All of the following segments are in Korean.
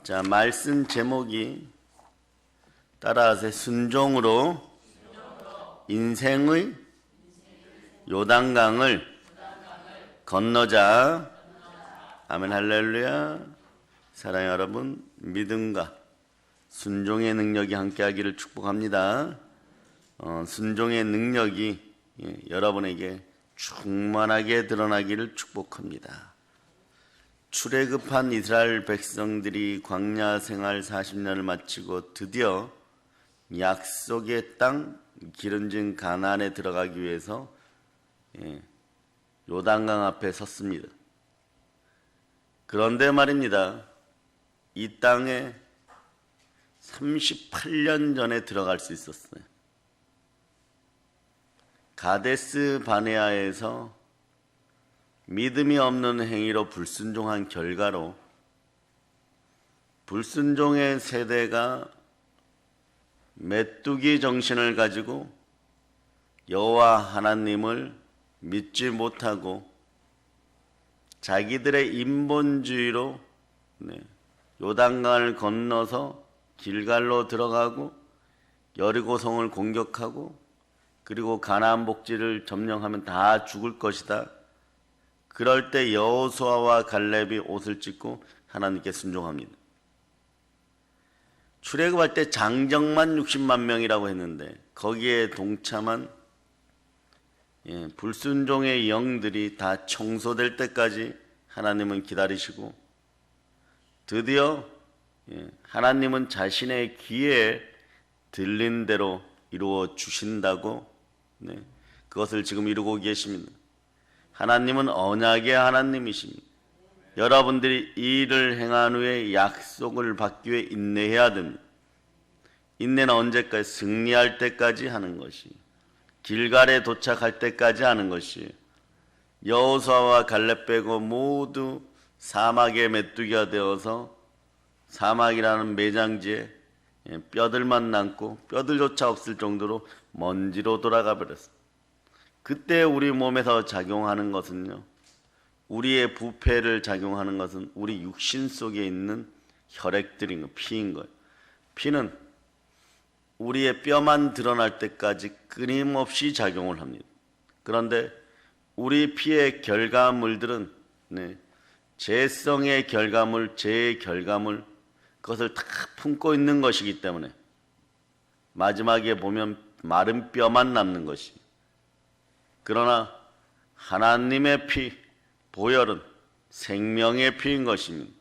자, 말씀 제목이 따라하세요. 순종으로 인생의 요단강을 건너자. 아멘, 할렐루야. 사랑하는 여러분, 믿음과 순종의 능력이 함께하기를 축복합니다. 순종의 능력이 여러분에게 충만하게 드러나기를 축복합니다. 출애굽한 이스라엘 백성들이 광야 생활 40년을 마치고 드디어 약속의 땅 기름진 가나안에 들어가기 위해서 요단강 앞에 섰습니다. 그런데 말입니다, 이 땅에 38년 전에 들어갈 수 있었어요. 가데스 바네아에서 믿음이 없는 행위로 불순종한 결과로 불순종의 세대가 메뚜기 정신을 가지고 여호와 하나님을 믿지 못하고 자기들의 인본주의로 요단강을 건너서 길갈로 들어가고 여리고성을 공격하고 그리고 가나안 복지를 점령하면 다 죽을 것이다. 그럴 때 여호수아와 갈렙이 옷을 찢고 하나님께 순종합니다. 출애굽할 때 장정만 60만 명이라고 했는데 거기에 동참한 불순종의 영들이 다 청소될 때까지 하나님은 기다리시고 드디어 하나님은 자신의 귀에 들린 대로 이루어 주신다고 그것을 지금 이루고 계십니다. 하나님은 언약의 하나님이십니다. 여러분들이 이 일을 행한 후에 약속을 받기 위해 인내해야 됩니다. 인내는 언제까지? 승리할 때까지 하는 것이, 길갈에 도착할 때까지 하는 것이, 여호수아와 갈렙 빼고 모두 사막의 메뚜기가 되어서 사막이라는 매장지에 뼈들만 남고 뼈들조차 없을 정도로 먼지로 돌아가 버렸습니다. 그때 우리 몸에서 작용하는 것은요, 우리의 부패를 작용하는 것은 우리 육신 속에 있는 혈액들인 거, 피인 거예요. 피는 우리의 뼈만 드러날 때까지 끊임없이 작용을 합니다. 그런데 우리 피의 결과물들은 죄성의 결과물, 죄의 결과물, 그것을 다 품고 있는 것이기 때문에 마지막에 보면 마른 뼈만 남는 것이. 그러나 하나님의 피, 보혈은 생명의 피인 것입니다.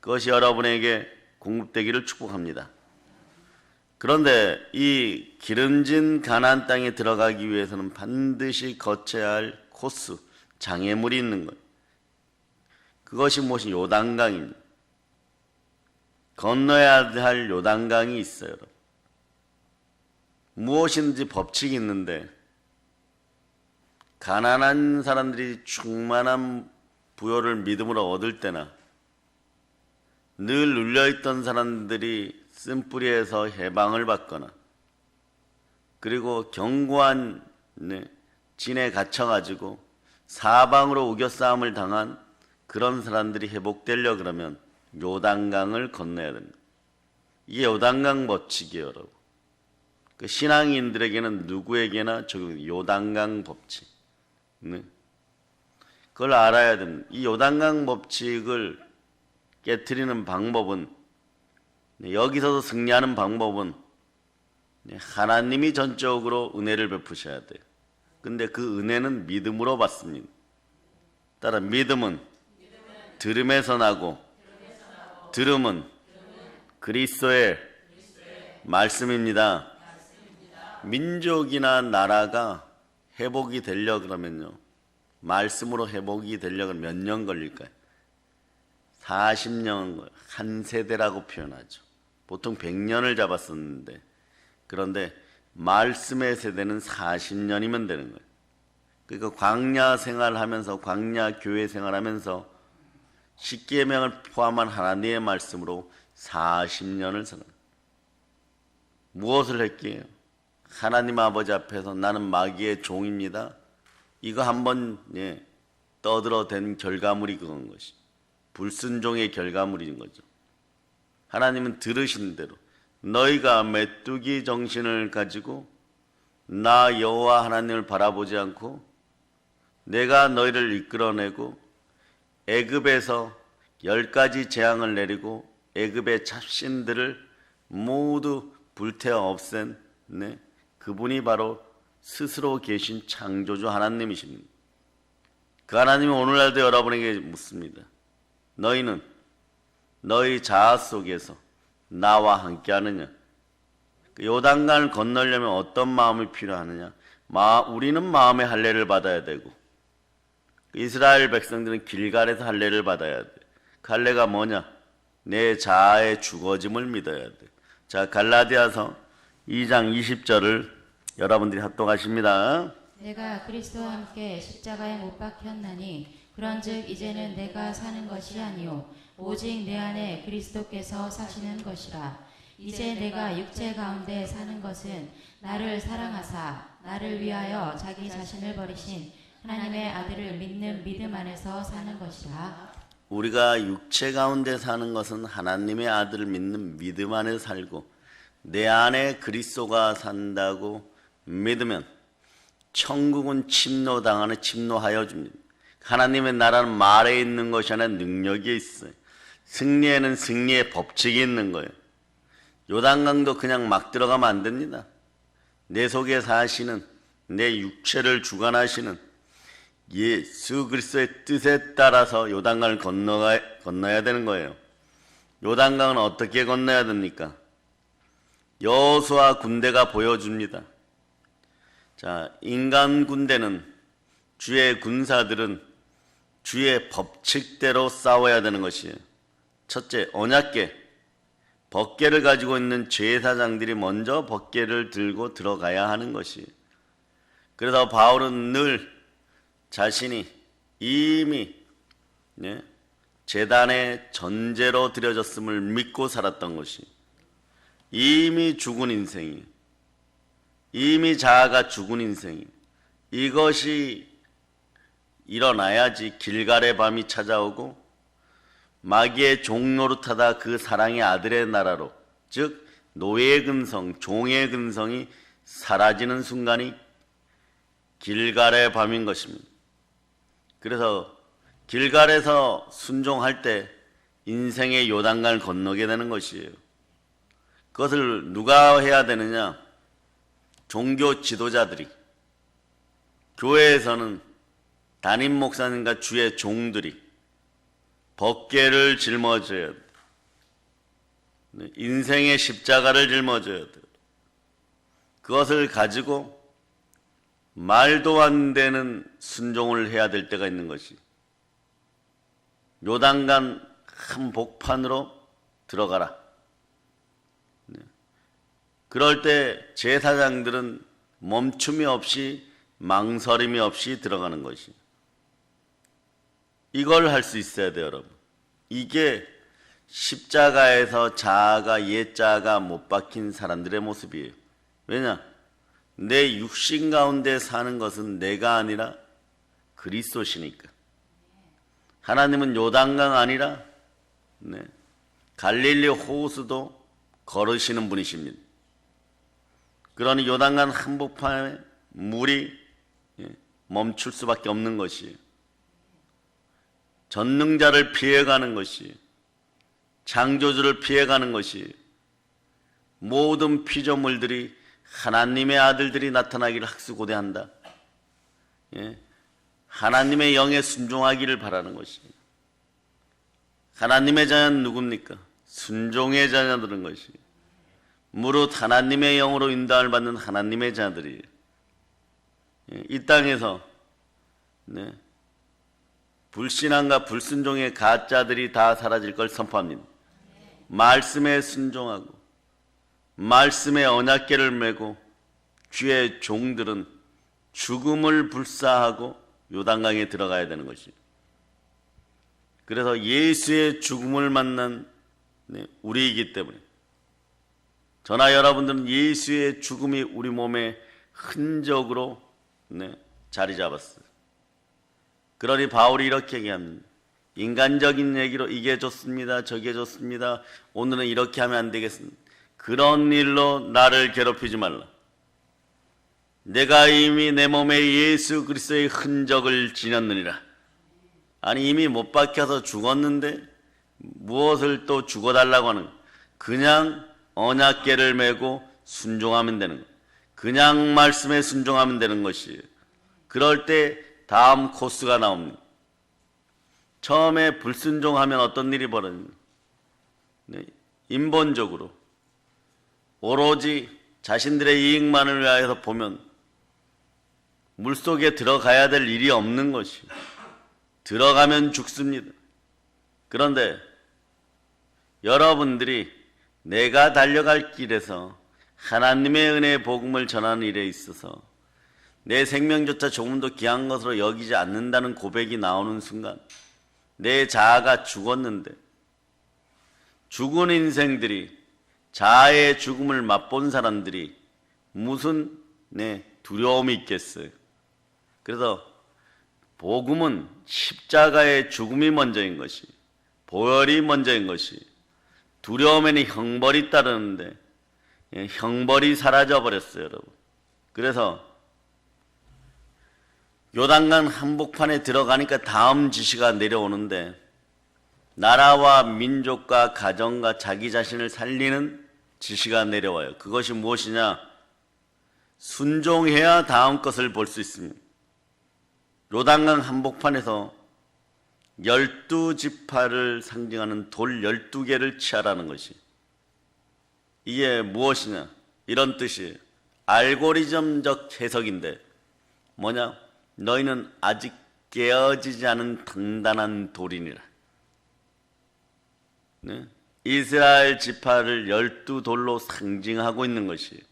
그것이 여러분에게 공급되기를 축복합니다. 그런데 이 기름진 가나안 땅에 들어가기 위해서는 반드시 거쳐야 할 코스, 장애물이 있는 거예요. 그것이 무엇이? 요단강입니다. 건너야 할 요단강이 있어요. 여러분. 무엇인지 법칙이 있는데 가난한 사람들이 충만한 부요를 믿음으로 얻을 때나 늘 눌려있던 사람들이 쓴뿌리에서 해방을 받거나 그리고 견고한 진에 갇혀가지고 사방으로 우겨싸움을 당한 그런 사람들이 회복되려 그러면 요단강을 건너야 됩니다. 이게 요단강 법칙이에요, 여러분. 그 신앙인들에게는 누구에게나 적용, 요단강 법칙. 그걸 알아야 됩니다. 이 요단강 법칙을 깨트리는 방법은, 여기서도 승리하는 방법은 하나님이 전적으로 은혜를 베푸셔야 돼요. 근데 그 은혜는 믿음으로 받습니다. 따라 믿음은 들음에서 나고 들음은 그리스도의 말씀입니다. 민족이나 나라가 회복이 되려 그러면요, 말씀으로 회복이 되려 그러면 몇 년 걸릴까요? 40년, 한 세대라고 표현하죠. 보통 100년을 잡았었는데, 그런데 말씀의 세대는 40년이면 되는 거예요. 그러니까 광야 생활하면서, 광야 교회 생활하면서 십계명을 포함한 하나님의 말씀으로 40년을 살아요. 무엇을 했기에? 하나님 아버지 앞에서 나는 마귀의 종입니다. 이거 한번 떠들어댄 결과물이 그건 것이. 불순종의 결과물인 거죠. 하나님은 들으신 대로 너희가 메뚜기 정신을 가지고 나 여호와 하나님을 바라보지 않고 내가 너희를 이끌어내고 애굽에서 10가지 재앙을 내리고 애굽의 잡신들을 모두 불태워 없앤 그분이 바로 스스로 계신 창조주 하나님이십니다. 그 하나님이 오늘날도 여러분에게 묻습니다. 너희는 너희 자아 속에서 나와 함께 하느냐? 요단강을 건너려면 어떤 마음이 필요하느냐? 우리는 마음의 할례를 받아야 되고 이스라엘 백성들은 길갈에서 할례를 받아야 돼. 그 할례가 뭐냐? 내 자아의 죽어짐을 믿어야 돼. 자, 갈라디아서 2장 20절을 여러분들이 합독하십니다. 내가 그리스도와 함께 십자가에 못 박혔나니 그런즉 이제는 내가 사는 것이 아니요 오직 내 안에 그리스도께서 사시는 것이라. 이제 내가 육체 가운데 사는 것은 나를 사랑하사 나를 위하여 자기 자신을 버리신 하나님의 아들을 믿는 믿음 안에서 사는 것이라. 우리가 육체 가운데 사는 것은 하나님의 아들을 믿는 믿음 안에 살고 내 안에 그리스도가 산다고 믿으면 천국은 침노당하는 침노하여 줍니다. 하나님의 나라는 말에 있는 것이 아니라 능력이 있어요. 승리에는 승리의 법칙이 있는 거예요. 요단강도 그냥 막 들어가면 안 됩니다. 내 속에 사시는 내 육체를 주관하시는 예수 그리스도의 뜻에 따라서 요단강을 건너야 되는 거예요. 요단강은 어떻게 건너야 됩니까? 여호수아 군대가 보여줍니다. 자, 인간 군대는 주의 군사들은 주의 법칙대로 싸워야 되는 것이에요. 첫째, 언약궤. 법궤를 가지고 있는 제사장들이 먼저 법궤를 들고 들어가야 하는 것이에요. 그래서 바울은 늘 자신이 이미 제단의 전제로 드려졌음을 믿고 살았던 것이 이미 죽은 인생이에요. 이미 자아가 죽은 인생이에요. 이것이 일어나야지 길갈의 밤이 찾아오고 마귀의 종노릇하다 그 사랑의 아들의 나라로, 즉 노예의 근성, 종의 근성이 사라지는 순간이 길갈의 밤인 것입니다. 그래서 길갈에서 순종할 때 인생의 요단강을 건너게 되는 것이에요. 그것을 누가 해야 되느냐? 종교 지도자들이, 교회에서는 담임 목사님과 주의 종들이 법궤를 짊어져야 돼. 인생의 십자가를 짊어져야 돼. 그것을 가지고 말도 안 되는 순종을 해야 될 때가 있는 것이, 요단강 한복판으로 들어가라. 그럴 때 제사장들은 멈춤이 없이 망설임이 없이 들어가는 것이, 이걸 할 수 있어야 돼요, 여러분. 이게 십자가에서 자아가 옛자아가 못 박힌 사람들의 모습이에요. 왜냐? 내 육신 가운데 사는 것은 내가 아니라 그리스도시니까. 하나님은 요단강 아니라 갈릴리 호수도 걸으시는 분이십니다. 그러니 요단강 한복판에 물이 멈출 수밖에 없는 것이에요. 전능자를 피해가는 것이, 창조주를 피해가는 것이, 모든 피조물들이 하나님의 아들들이 나타나기를 학수고대한다. 하나님의 영에 순종하기를 바라는 것입니다. 하나님의 자녀는 누굽니까? 순종의 자녀들은 것이, 무릇 하나님의 영으로 인도함을 받는 하나님의 자들이에요. 이 땅에서 불신앙과 불순종의 가짜들이 다 사라질 걸 선포합니다. 말씀에 순종하고 말씀의 언약궤를 메고 주의 종들은 죽음을 불사하고 요단강에 들어가야 되는 것이에요. 그래서 예수의 죽음을 만난 우리이기 때문에, 저나 여러분들은 예수의 죽음이 우리 몸에 흔적으로 자리 잡았어요. 그러니 바울이 이렇게 얘기합니다. 인간적인 얘기로 이게 좋습니다, 저게 좋습니다, 오늘은 이렇게 하면 안 되겠습니다, 그런 일로 나를 괴롭히지 말라. 내가 이미 내 몸에 예수 그리스도의 흔적을 지녔느니라. 아니 이미 못 박혀서 죽었는데 무엇을 또 죽어달라고 하는 거야. 그냥 언약궤를 메고 순종하면 되는 거야. 그냥 말씀에 순종하면 되는 것이에요. 그럴 때 다음 코스가 나옵니다. 처음에 불순종하면 어떤 일이 벌어집니까? 인본적으로 오로지 자신들의 이익만을 위하여서 보면 물속에 들어가야 될 일이 없는 것이에요. 들어가면 죽습니다. 그런데 여러분들이 내가 달려갈 길에서 하나님의 은혜의 복음을 전하는 일에 있어서 내 생명조차 조금도 귀한 것으로 여기지 않는다는 고백이 나오는 순간 내 자아가 죽었는데, 죽은 인생들이, 자아의 죽음을 맛본 사람들이 무슨 두려움이 있겠어요. 그래서 복음은 십자가의 죽음이 먼저인 것이, 보혈이 먼저인 것이, 두려움에는 형벌이 따르는데 형벌이 사라져 버렸어요, 여러분. 그래서 요단강 한복판에 들어가니까 다음 지시가 내려오는데, 나라와 민족과 가정과 자기 자신을 살리는 지시가 내려와요. 그것이 무엇이냐? 순종해야 다음 것을 볼 수 있습니다. 요단강 한복판에서 12지파를 상징하는 돌 12개를 취하라는 것이, 이게 무엇이냐? 이런 뜻이에요. 알고리즘적 해석인데 뭐냐? 너희는 아직 깨어지지 않은 단단한 돌이니라. 네? 이스라엘 지파를 12돌로 상징하고 있는 것이,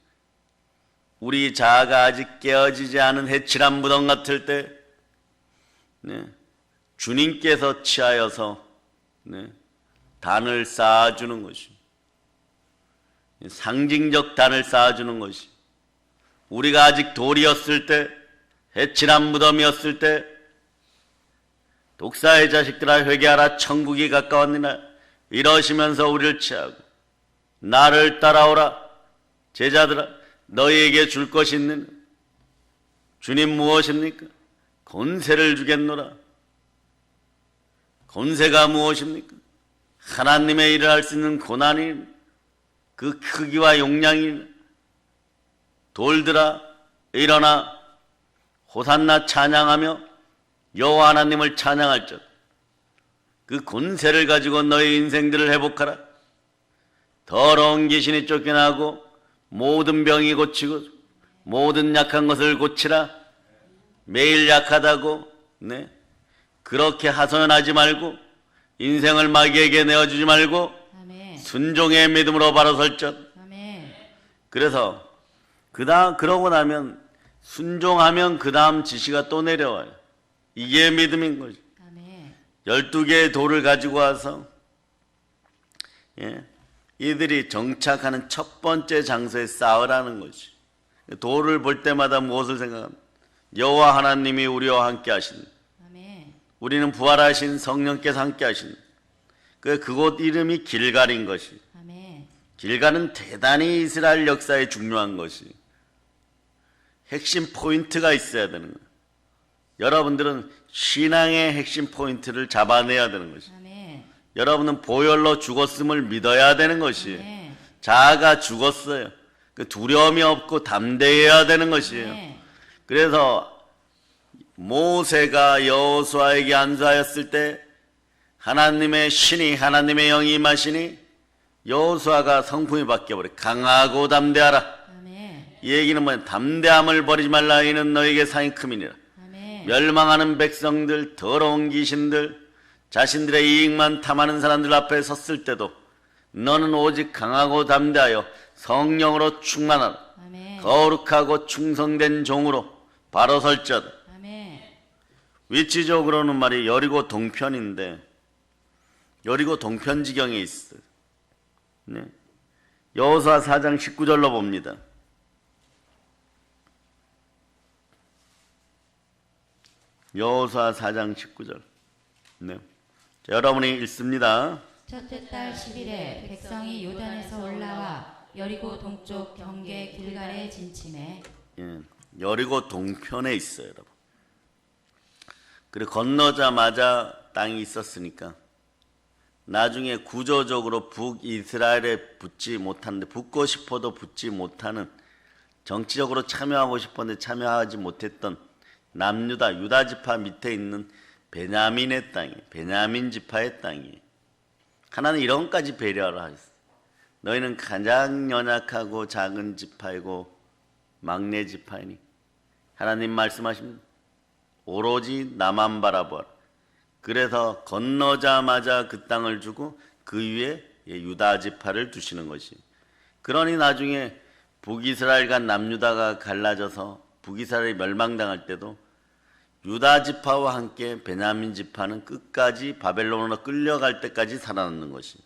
우리 자아가 아직 깨어지지 않은 해칠한 무덤 같을 때 주님께서 취하여서 단을 쌓아주는 것이, 상징적 단을 쌓아주는 것이, 우리가 아직 돌이었을 때, 해칠한 무덤이었을 때 독사의 자식들아 회개하라 천국이 가까웠느니라 이러시면서 우리를 취하고, 나를 따라오라 제자들아 너희에게 줄 것이 있느냐. 주님 무엇입니까? 권세를 주겠노라. 권세가 무엇입니까? 하나님의 일을 할 수 있는 고난이, 그 크기와 용량이, 돌들아 일어나 호산나 찬양하며 여호와 하나님을 찬양할지어다. 그 권세를 가지고 너희 인생들을 회복하라. 더러운 귀신이 쫓겨나고 모든 병이 고치고 모든 약한 것을 고치라. 매일 약하다고 그렇게 하소연하지 말고, 인생을 마귀에게 내어주지 말고 아멘. 순종의 믿음으로 바로 설정. 아멘. 그래서 그러고 나면, 순종하면 그 다음 지시가 또 내려와요. 이게 믿음인 거죠. 아멘. 12개의 돌을 가지고 와서 이들이 정착하는 첫 번째 장소에 쌓으라는 것이, 돌을 볼 때마다 무엇을 생각합니까? 여호와 하나님이 우리와 함께 하신다. 아멘. 우리는 부활하신 성령께서 함께 하신다. 그곳 이름이 길갈인 것이, 아멘. 길갈은 대단히 이스라엘 역사에 중요한 것이, 핵심 포인트가 있어야 되는 거예요. 여러분들은 신앙의 핵심 포인트를 잡아내야 되는 것이에요. 아멘. 여러분은 보혈로 죽었음을 믿어야 되는 것이에요. 아멘. 자아가 죽었어요. 그 두려움이 없고 담대해야 되는 것이에요. 아멘. 그래서 모세가 여호수아에게 안수하였을 때 하나님의 신이, 하나님의 영이 임하시니 여호수아가 성품이 바뀌어버려. 강하고 담대하라. 아멘. 이 얘기는 뭐냐? 담대함을 버리지 말라. 이는 너에게 상이 큼이니라. 아멘. 멸망하는 백성들, 더러운 귀신들, 자신들의 이익만 탐하는 사람들 앞에 섰을 때도 너는 오직 강하고 담대하여 성령으로 충만하라. 아멘. 거룩하고 충성된 종으로 바로 설지어다. 아멘. 위치적으로는 말이 여리고 동편인데, 여리고 동편 지경에 있어요. 여호수아 4장 19절로 봅니다. 여호수아 4장 19절. 자, 여러분이 읽습니다. 첫째 달 10일에 백성이 요단에서 올라와 여리고 동쪽 경계 길갈에 진침해. 예, 여리고 동편에 있어요, 여러분. 그리고 건너자마자 땅이 있었으니까 나중에 구조적으로 북이스라엘에 붙지 못하는데, 붙고 싶어도 붙지 못하는, 정치적으로 참여하고 싶었는데 참여하지 못했던 남유다, 유다 지파 밑에 있는 베냐민의 땅이, 베냐민 지파의 땅이. 하나는 이런 것까지 배려를 하셨어요. 너희는 가장 연약하고 작은 지파이고 막내 지파이니 하나님 말씀하십니다. 오로지 나만 바라보아라. 그래서 건너자마자 그 땅을 주고 그 위에 유다 지파를 두시는 것이. 그러니 나중에 북이스라엘과 남유다가 갈라져서 북이스라엘이 멸망당할 때도 유다 지파와 함께 베냐민 지파는 끝까지 바벨론으로 끌려갈 때까지 살아남는 것이.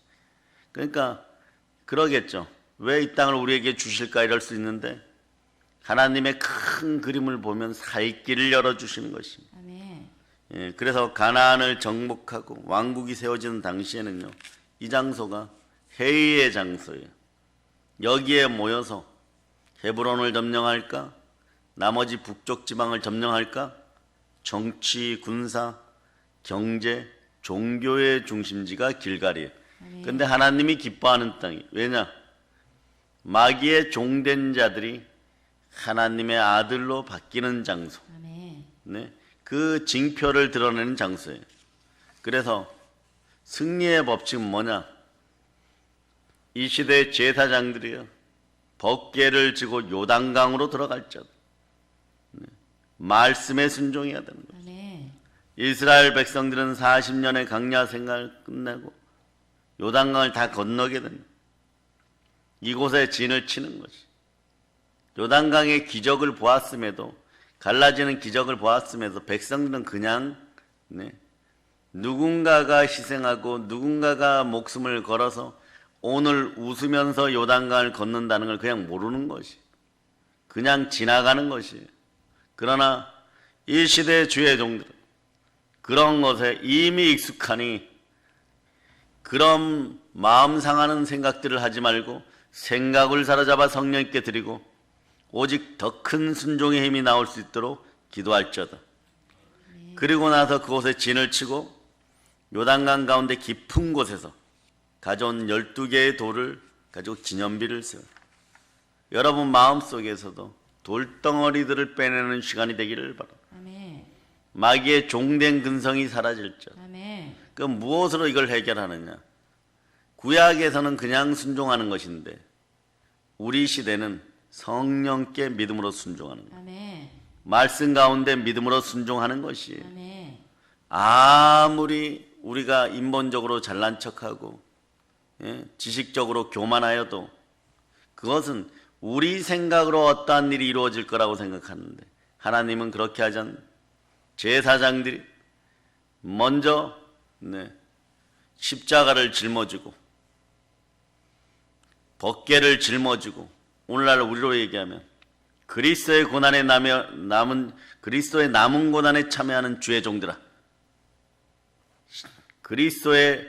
그러니까 그러겠죠. 왜 이 땅을 우리에게 주실까 이럴 수 있는데 하나님의 큰 그림을 보면 살 길을 열어주시는 것입니다. 아멘. 예, 그래서 가나안을 정복하고 왕국이 세워지는 당시에는요, 이 장소가 회의의 장소예요. 여기에 모여서 헤브론을 점령할까? 나머지 북쪽 지방을 점령할까? 정치, 군사, 경제, 종교의 중심지가 길갈이에요. 그런데 하나님이 기뻐하는 땅이. 왜냐? 마귀의 종된 자들이 하나님의 아들로 바뀌는 장소. 아멘. 네, 그 징표를 드러내는 장소예요. 그래서 승리의 법칙은 뭐냐? 이 시대의 제사장들이요, 법궤를 지고 요단강으로 들어갈 자, 말씀에 순종해야 되는 거예요. 아멘. 이스라엘 백성들은 40년의 강야 생활을 끝내고 요단강을 다 건너게 됩니다. 이곳에 진을 치는 것이. 요단강의 기적을 보았음에도, 갈라지는 기적을 보았음에도 백성들은 그냥 누군가가 희생하고 누군가가 목숨을 걸어서 오늘 웃으면서 요단강을 걷는다는 걸 그냥 모르는 것이, 그냥 지나가는 것이에요. 그러나 이 시대의 주의 종들은 그런 것에 이미 익숙하니 그런 마음 상하는 생각들을 하지 말고 생각을 사로잡아 성령님께 드리고 오직 더 큰 순종의 힘이 나올 수 있도록 기도할지어다. 그리고 나서 그곳에 진을 치고 요단강 가운데 깊은 곳에서 가져온 12개의 돌을 가지고 기념비를 세워요. 여러분 마음속에서도 돌덩어리들을 빼내는 시간이 되기를 바랍니다. 아멘. 마귀의 종된 근성이 사라질지어다. 아멘. 그 무엇으로 이걸 해결하느냐? 구약에서는 그냥 순종하는 것인데 우리 시대는 성령께 믿음으로 순종하는 거예요. 아멘. 말씀 가운데 믿음으로 순종하는 것이. 아멘. 아무리 우리가 인본적으로 잘난 척하고 지식적으로 교만하여도 그것은 우리 생각으로 어떠한 일이 이루어질 거라고 생각하는데 하나님은 그렇게 하지 않는. 제사장들이 먼저 십자가를 짊어지고 법궤를 짊어지고, 오늘날 우리로 얘기하면 그리스도의 고난에 남은 그리스도의 남은 고난에 참여하는 주의 종들아, 그리스도의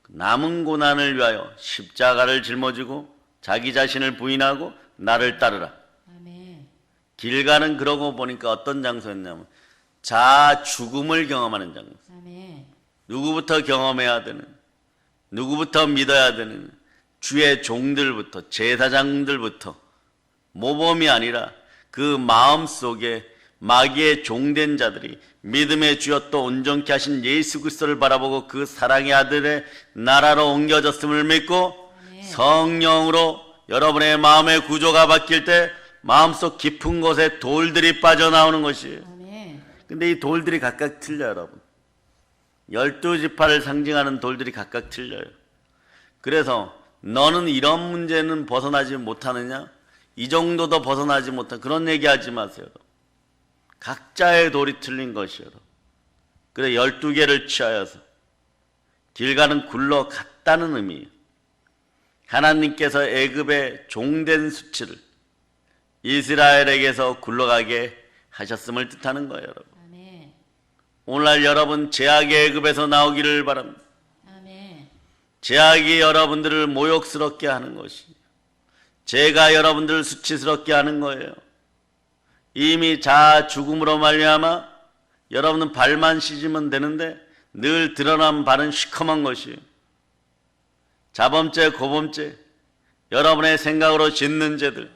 남은 고난을 위하여 십자가를 짊어지고 자기 자신을 부인하고 나를 따르라. 아멘. 길가는 그러고 보니까 어떤 장소였냐면 자아 죽음을 경험하는 장소. 아멘. 누구부터 경험해야 되는, 누구부터 믿어야 되는, 주의 종들부터, 제사장들부터, 모범이 아니라 그 마음속에 마귀의 종된 자들이 믿음의 주였도 온전케 하신 예수 그리스도를 바라보고 그 사랑의 아들의 나라로 옮겨졌음을 믿고 아멘. 성령으로 여러분의 마음의 구조가 바뀔 때 마음속 깊은 곳에 돌들이 빠져나오는 것이에요. 아멘. 근데 이 돌들이 각각 틀려요, 여러분. 12지파를 상징하는 돌들이 각각 틀려요. 그래서 너는 이런 문제는 벗어나지 못하느냐? 이 정도도 벗어나지 못한, 그런 얘기하지 마세요. 각자의 돌이 틀린 것이요. 그래 12개를 취하여서 길가는 굴러갔다는 의미예요. 하나님께서 애굽의 종된 수치를 이스라엘에게서 굴러가게 하셨음을 뜻하는 거예요, 여러분. 아멘. 오늘날 여러분 죄악의 애급에서 나오기를 바랍니다. 아멘. 죄악이 여러분들을 모욕스럽게 하는 것이, 죄가 여러분들을 수치스럽게 하는 거예요. 이미 자아 죽음으로 말미암아 여러분은 발만 씻으면 되는데 늘 드러난 발은 시커먼 것이에요. 자범죄, 고범죄, 여러분의 생각으로 짓는 죄들,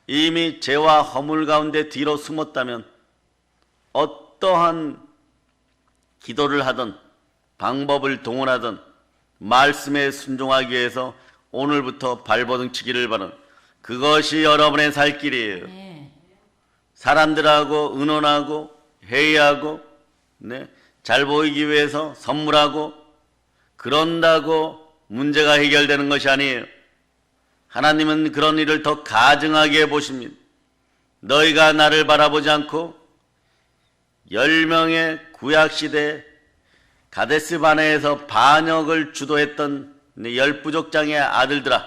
이미 죄와 허물 가운데 뒤로 숨었다면 어떠한 기도를 하든 방법을 동원하든 말씀에 순종하기 위해서 오늘부터 발버둥치기를 바랍니다. 그것이 여러분의 살 길이에요. 네. 사람들하고 의논하고 회의하고 잘 보이기 위해서 선물하고 그런다고 문제가 해결되는 것이 아니에요. 하나님은 그런 일을 더 가증하게 보십니다. 너희가 나를 바라보지 않고 10명의 구약시대 가데스 바네에서 반역을 주도했던 10부족장의 아들들아,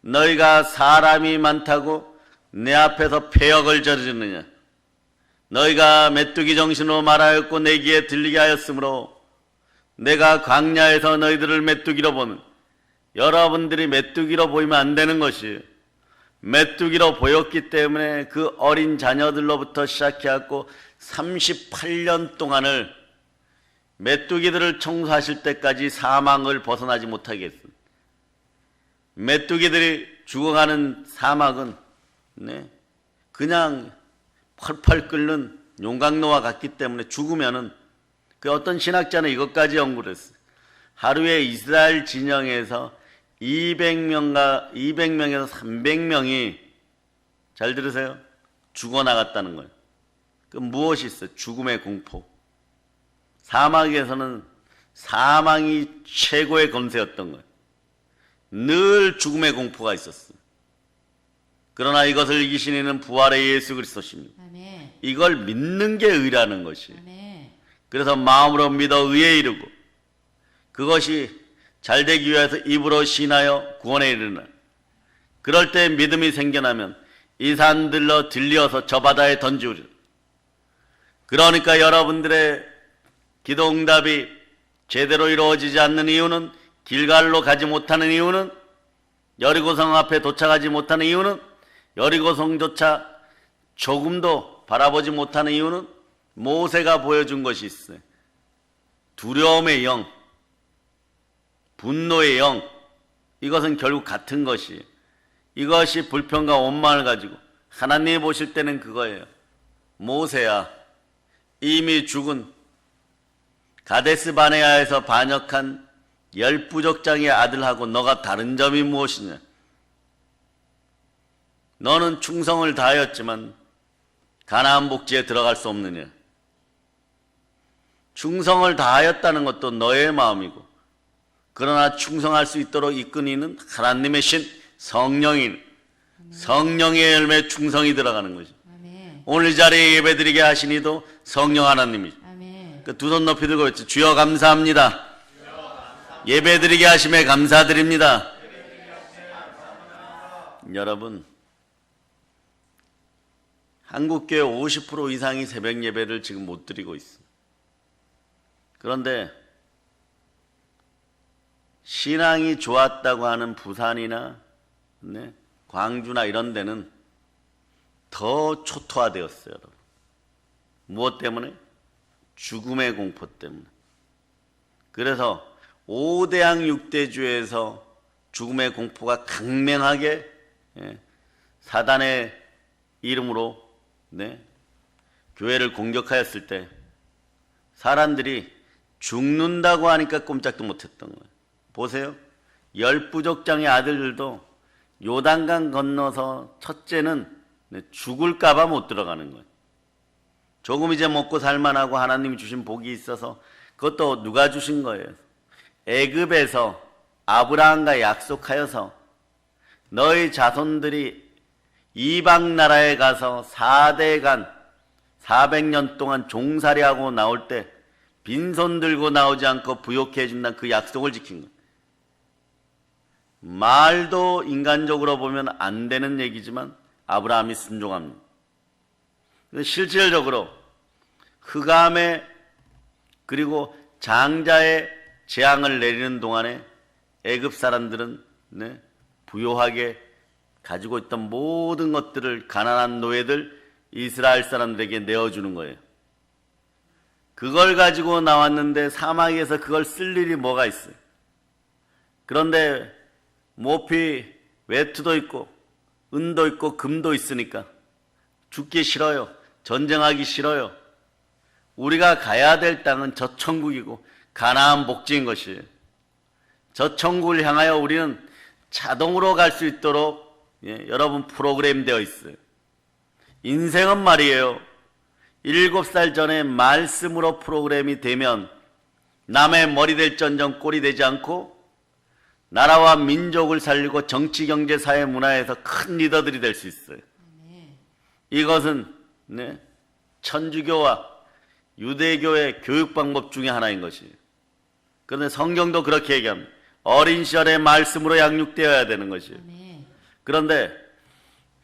너희가 사람이 많다고 내 앞에서 패역을 저지르느냐? 너희가 메뚜기 정신으로 말하였고 내 귀에 들리게 하였으므로 내가 광야에서 너희들을 메뚜기로 보는, 여러분들이 메뚜기로 보이면 안 되는 것이에요. 메뚜기로 보였기 때문에 그 어린 자녀들로부터 시작해갖고 38년 동안을 메뚜기들을 청소하실 때까지 사망을 벗어나지 못하게 했습니다. 메뚜기들이 죽어가는 사막은 그냥 펄펄 끓는 용광로와 같기 때문에 죽으면은, 그 어떤 신학자는 이것까지 연구를 했어요. 하루에 이스라엘 진영에서 200명에서 300명이, 잘 들으세요, 죽어나갔다는 거예요. 그 무엇이 있어요? 죽음의 공포. 사막에서는 사망이 최고의 권세였던 거예요. 늘 죽음의 공포가 있었어요. 그러나 이것을 이기신 이는 부활의 예수 그리스도십니다. 아멘. 이걸 믿는 게 의라는 것이에요. 아멘. 그래서 마음으로 믿어 의에 이르고, 그것이 잘 되기 위해서 입으로 신하여 구원에 이르나. 그럴 때 믿음이 생겨나면 이 산들로 들려서 저 바다에 던지우리라. 그러니까 여러분들의 기도 응답이 제대로 이루어지지 않는 이유는, 길갈로 가지 못하는 이유는, 여리고성 앞에 도착하지 못하는 이유는, 여리고성조차 조금도 바라보지 못하는 이유는 모세가 보여준 것이 있어요. 두려움의 영, 분노의 영, 이것은 결국 같은 것이에요. 이것이 불평과 원망을 가지고 하나님이 보실 때는 그거예요. 모세야, 이미 죽은 가데스 바네아에서 반역한 10부족장의 아들하고 너가 다른 점이 무엇이냐? 너는 충성을 다하였지만 가나안 복지에 들어갈 수 없느냐? 충성을 다하였다는 것도 너의 마음이고, 그러나 충성할 수 있도록 이끄니는 하나님의 신 성령인, 성령의 열매 충성이 들어가는 거죠. 아멘. 오늘 이 자리에 예배드리게 하신 이도 성령 하나님이죠. 아멘. 그 두 손 높이 들고 외치, 주여 감사합니다. 예배드리게 하심에 감사드립니다. 여러분, 한국교회 50% 이상이 새벽 예배를 지금 못 드리고 있습니다. 그런데 신앙이 좋았다고 하는 부산이나 광주나 이런 데는 더 초토화되었어요. 여러분. 무엇 때문에? 죽음의 공포 때문에. 그래서 5대양 6대주에서 죽음의 공포가 강명하게 사단의 이름으로 교회를 공격하였을 때 사람들이 죽는다고 하니까 꼼짝도 못했던 거예요. 보세요. 10부족장의 아들들도 요단강 건너서 첫째는 죽을까봐 못 들어가는 거예요. 조금 이제 먹고 살만하고 하나님이 주신 복이 있어서, 그것도 누가 주신 거예요? 애굽에서 아브라함과 약속하여서 너희 자손들이 이방 나라에 가서 4대간 400년 동안 종살이하고 나올 때 빈손 들고 나오지 않고 부욕해 해준다는 그 약속을 지킨 거예요. 말도 인간적으로 보면 안 되는 얘기지만 아브라함이 순종합니다. 실질적으로 흑암에 그리고 장자의 재앙을 내리는 동안에 애굽 사람들은 네, 부요하게 가지고 있던 모든 것들을 가난한 노예들 이스라엘 사람들에게 내어주는 거예요. 그걸 가지고 나왔는데 사막에서 그걸 쓸 일이 뭐가 있어요? 그런데 모피, 외투도 있고 은도 있고 금도 있으니까 죽기 싫어요. 전쟁하기 싫어요. 우리가 가야 될 땅은 저 천국이고 가나안 복지인 것이에요. 저 천국을 향하여 우리는 자동으로 갈 수 있도록 여러분 프로그램 되어 있어요. 인생은 말이에요. 7살 전에 말씀으로 프로그램이 되면 남의 머리 될 전정 꼴이 되지 않고 나라와 민족을 살리고 정치, 경제, 사회, 문화에서 큰 리더들이 될 수 있어요. 이것은 천주교와 유대교의 교육 방법 중에 하나인 것이에요. 그런데 성경도 그렇게 얘기합니다. 어린 시절에 말씀으로 양육되어야 되는 것이에요. 그런데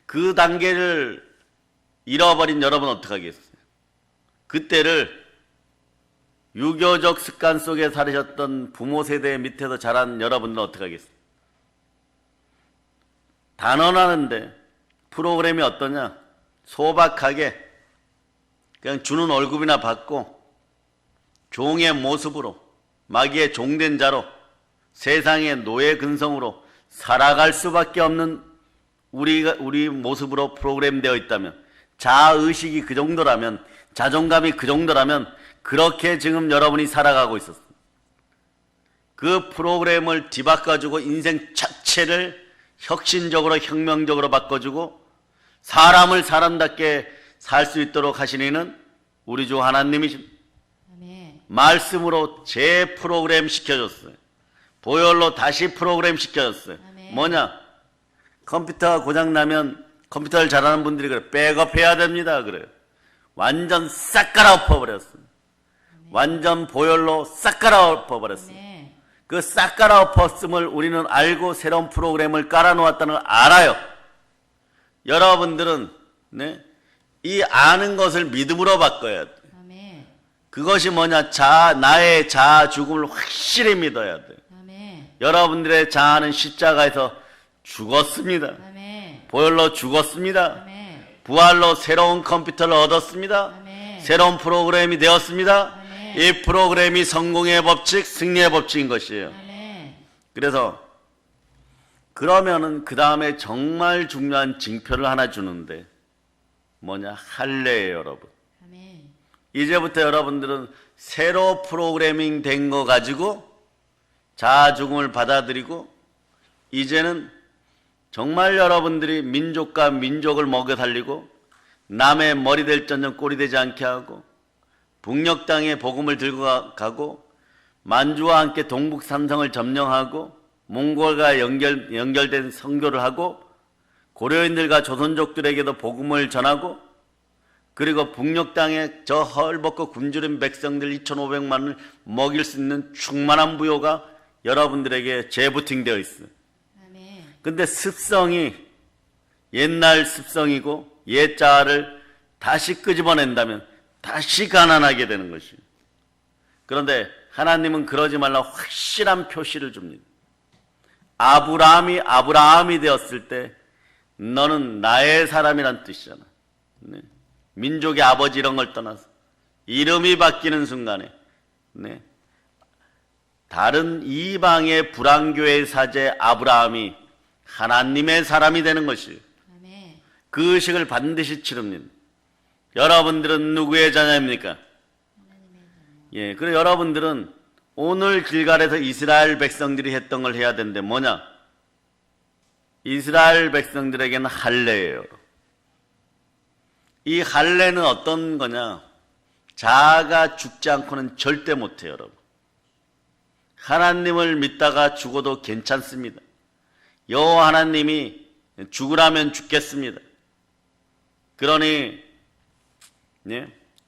그 단계를 잃어버린 여러분은 어떻게 하겠어요? 그때를 유교적 습관 속에 살으셨던 부모 세대 밑에서 자란 여러분들은 어떻게 하겠어요? 단언하는데 프로그램이 어떠냐? 소박하게 그냥 주는 월급이나 받고 종의 모습으로 마귀의 종된 자로 세상의 노예 근성으로 살아갈 수밖에 없는 우리 모습으로 프로그램되어 있다면, 자아의식이 그 정도라면, 자존감이 그 정도라면 그렇게 지금 여러분이 살아가고 있었어요. 그 프로그램을 뒤바꿔주고 인생 자체를 혁신적으로 혁명적으로 바꿔주고 사람을 사람답게 살 수 있도록 하신 이는 우리 주 하나님이십니다. 말씀으로 재프로그램 시켜줬어요. 보혈로 다시 프로그램 시켜줬어요. 뭐냐? 컴퓨터가 고장나면 컴퓨터를 잘하는 분들이 그래요. 백업해야 됩니다. 그래요. 완전 싹 갈아엎어버렸어요. 완전 보혈로 싹 갈아엎어버렸어요. 그 싹 갈아엎었음을 우리는 알고 새로운 프로그램을 깔아놓았다는 걸 알아요. 여러분들은 이 아는 것을 믿음으로 바꿔야 돼. 그것이 뭐냐? 나의 자아 죽음을 확실히 믿어야 돼. 여러분들의 자아는 십자가에서 죽었습니다. 보혈로 죽었습니다. 부활로 새로운 컴퓨터를 얻었습니다. 새로운 프로그램이 되었습니다. 이 프로그램이 성공의 법칙, 승리의 법칙인 것이에요. 그래서 그러면은 그 다음에 정말 중요한 징표를 하나 주는데 뭐냐? 할례예요, 여러분. 이제부터 여러분들은 새로 프로그래밍 된 거 가지고 자아 죽음을 받아들이고 이제는 정말 여러분들이 민족과 민족을 먹여 살리고 남의 머리 될 전정 꼴이 되지 않게 하고 북녘 땅에 복음을 들고 가고 만주와 함께 동북 삼성을 점령하고 몽골과 연결된 선교를 하고 고려인들과 조선족들에게도 복음을 전하고 그리고 북녘 땅에 저 헐벗고 굶주린 백성들 2,500만을 먹일 수 있는 충만한 부요가 여러분들에게 재부팅되어 있어요. 근데 습성이 옛날 습성이고 옛 자아를 다시 끄집어낸다면 다시 가난하게 되는 것이에요. 그런데 하나님은 그러지 말라 확실한 표시를 줍니다. 아브라함이 되었을 때 너는 나의 사람이란 뜻이잖아. 민족의 아버지 이런 걸 떠나서 이름이 바뀌는 순간에 다른 이방의 불안교의 사제 아브라함이 하나님의 사람이 되는 것이에요. 그 의식을 반드시 치릅니다. 여러분들은 누구의 자녀입니까? 예, 그리고 여러분들은 오늘 길갈에서 이스라엘 백성들이 했던 걸 해야 되는데 뭐냐? 이스라엘 백성들에게는 할례예요. 이 할례는 어떤 거냐? 자아가 죽지 않고는 절대 못해요, 여러분. 하나님을 믿다가 죽어도 괜찮습니다. 여호와 하나님이 죽으라면 죽겠습니다. 그러니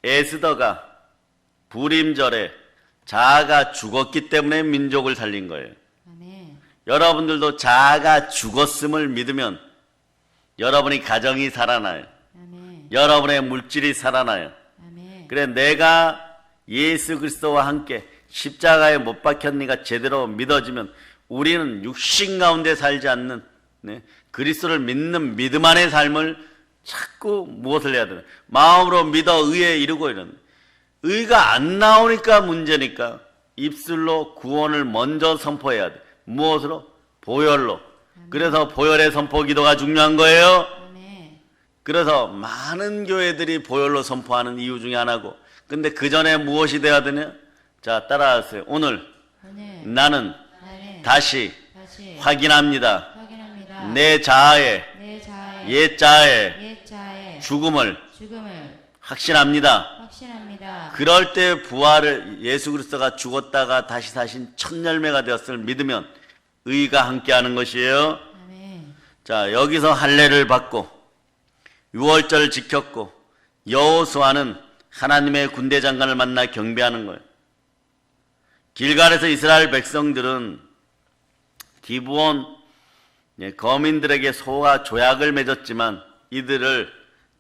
에스더가 부림절에 자아가 죽었기 때문에 민족을 살린 거예요. 여러분들도 자아가 죽었음을 믿으면 여러분이 가정이 살아나요. 여러분의 물질이 살아나요. 그래 내가 예수 그리스도와 함께 십자가에 못 박혔니가 제대로 믿어지면 우리는 육신 가운데 살지 않는 그리스도를 믿는 믿음 안의 삶을 자꾸 무엇을 해야 되나? 마음으로 믿어 의에 이르고 이런. 의가 안 나오니까 문제니까 입술로 구원을 먼저 선포해야 돼. 무엇으로? 보혈로. 그래서 보혈의 선포 기도가 중요한 거예요. 그래서 많은 교회들이 보혈로 선포하는 이유 중에 하나고, 근데 그 전에 무엇이 돼야 되냐? 자, 따라하세요. 오늘 나는 다시 확인합니다. 내 자아의 옛자아의 죽음을 확신합니다. 그럴 때 부활을 예수 그리스도가 죽었다가 다시 사신 첫 열매가 되었음을 믿으면 의가 함께하는 것이에요. 자, 여기서 할례를 받고 유월절을 지켰고 여호수아는 하나님의 군대 장관을 만나 경배하는 거예요. 길갈에서 이스라엘 백성들은 기브온 거민들에게 소와 조약을 맺었지만 이들을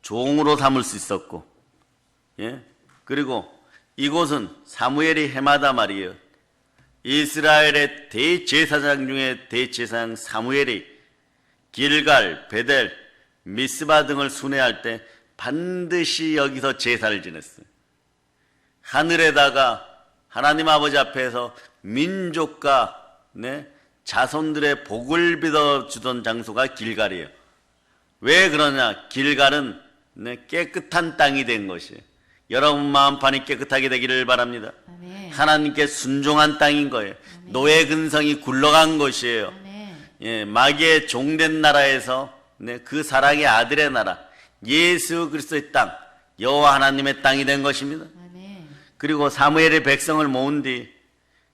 종으로 삼을 수 있었고, 그리고 이곳은 사무엘이 해마다 말이에요. 이스라엘의 대제사장 중에 대제사장 사무엘이 길갈, 베델, 미스바 등을 순회할 때 반드시 여기서 제사를 지냈어요. 하늘에다가 하나님 아버지 앞에서 민족과 자손들의 복을 빌어주던 장소가 길갈이에요. 왜 그러냐? 길갈은 깨끗한 땅이 된 것이에요. 여러분 마음판이 깨끗하게 되기를 바랍니다. 하나님께 순종한 땅인 거예요. 노예 근성이 굴러간 것이에요. 마귀의 종된 나라에서 그 사랑의 아들의 나라, 예수 그리스도의 땅, 여호와 하나님의 땅이 된 것입니다. 그리고 사무엘의 백성을 모은 뒤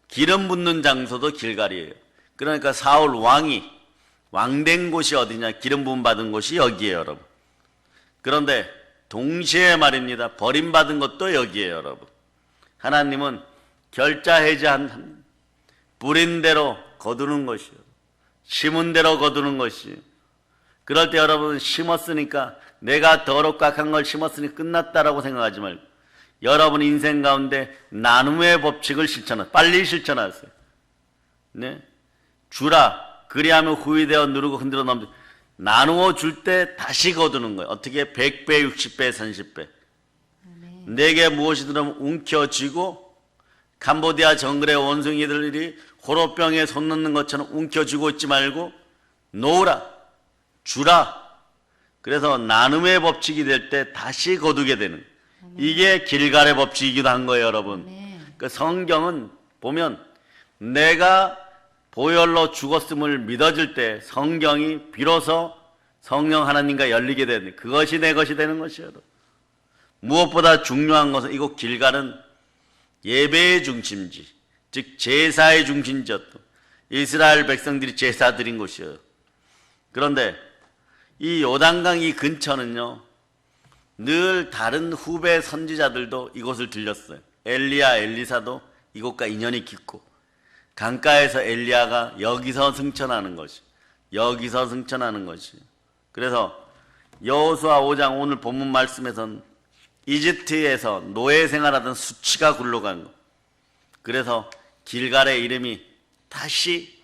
기름 붓는 장소도 길갈이에요. 그러니까 사울 왕이 왕된 곳이 어디냐? 기름 부음 받은 곳이 여기에요, 여러분. 그런데 동시에 말입니다. 버림받은 것도 여기에요, 여러분. 하나님은 결자해제한 뿌린 대로 거두는 것이요, 심은 대로 거두는 것이요. 그럴 때 여러분 심었으니까, 내가 더럽고 악한 걸 심었으니 끝났다라고 생각하지 말고 여러분 인생 가운데 나눔의 법칙을 실천하세요. 빨리 실천하세요. 주라 그리하면 후히되어 누르고 흔들어 넘지. 나누어 줄 때 다시 거두는 거예요. 어떻게? 100배, 60배, 30배. 내게 무엇이 들으면 움켜쥐고, 캄보디아 정글의 원숭이들이 호로병에 손 넣는 것처럼 움켜쥐고 있지 말고 놓으라, 주라. 그래서 나눔의 법칙이 될 때 다시 거두게 되는, 이게 길갈의 법칙이기도 한 거예요, 여러분. 그 성경은 보면 내가 보혈로 죽었음을 믿어질 때 성경이 비로소 성령 하나님과 열리게 되는, 그것이 내 것이 되는 것이에요. 무엇보다 중요한 것은 이곳 길갈은 예배의 중심지, 즉 제사의 중심지였던, 이스라엘 백성들이 제사 드린 곳이에요. 그런데 이 요단강 이 근처는요, 늘 다른 후배 선지자들도 이곳을 들렸어요. 엘리야, 엘리사도 이곳과 인연이 깊고, 강가에서 엘리야가 여기서 승천하는 것이, 여기서 승천하는 것이. 그래서 여호수아 5장 오늘 본문 말씀에선 이집트에서 노예 생활하던 수치가 굴러간 것. 그래서 길갈의 이름이 다시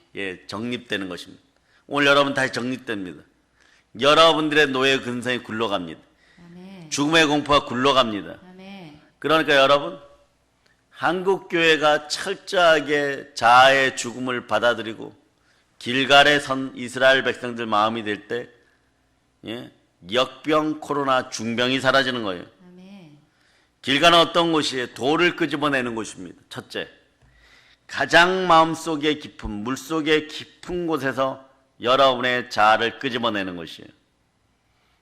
정립되는 것입니다. 오늘 여러분 다시 정립됩니다. 여러분들의 노예 근성이 굴러갑니다. 죽음의 공포가 굴러갑니다. 그러니까 여러분, 한국교회가 철저하게 자아의 죽음을 받아들이고 길갈에 선 이스라엘 백성들 마음이 될 때 역병, 코로나, 중병이 사라지는 거예요. 길갈은 어떤 곳이에요? 돌을 끄집어내는 곳입니다. 첫째, 가장 마음속에 깊은, 물속에 깊은 곳에서 여러분의 자아를 끄집어내는 것이에요.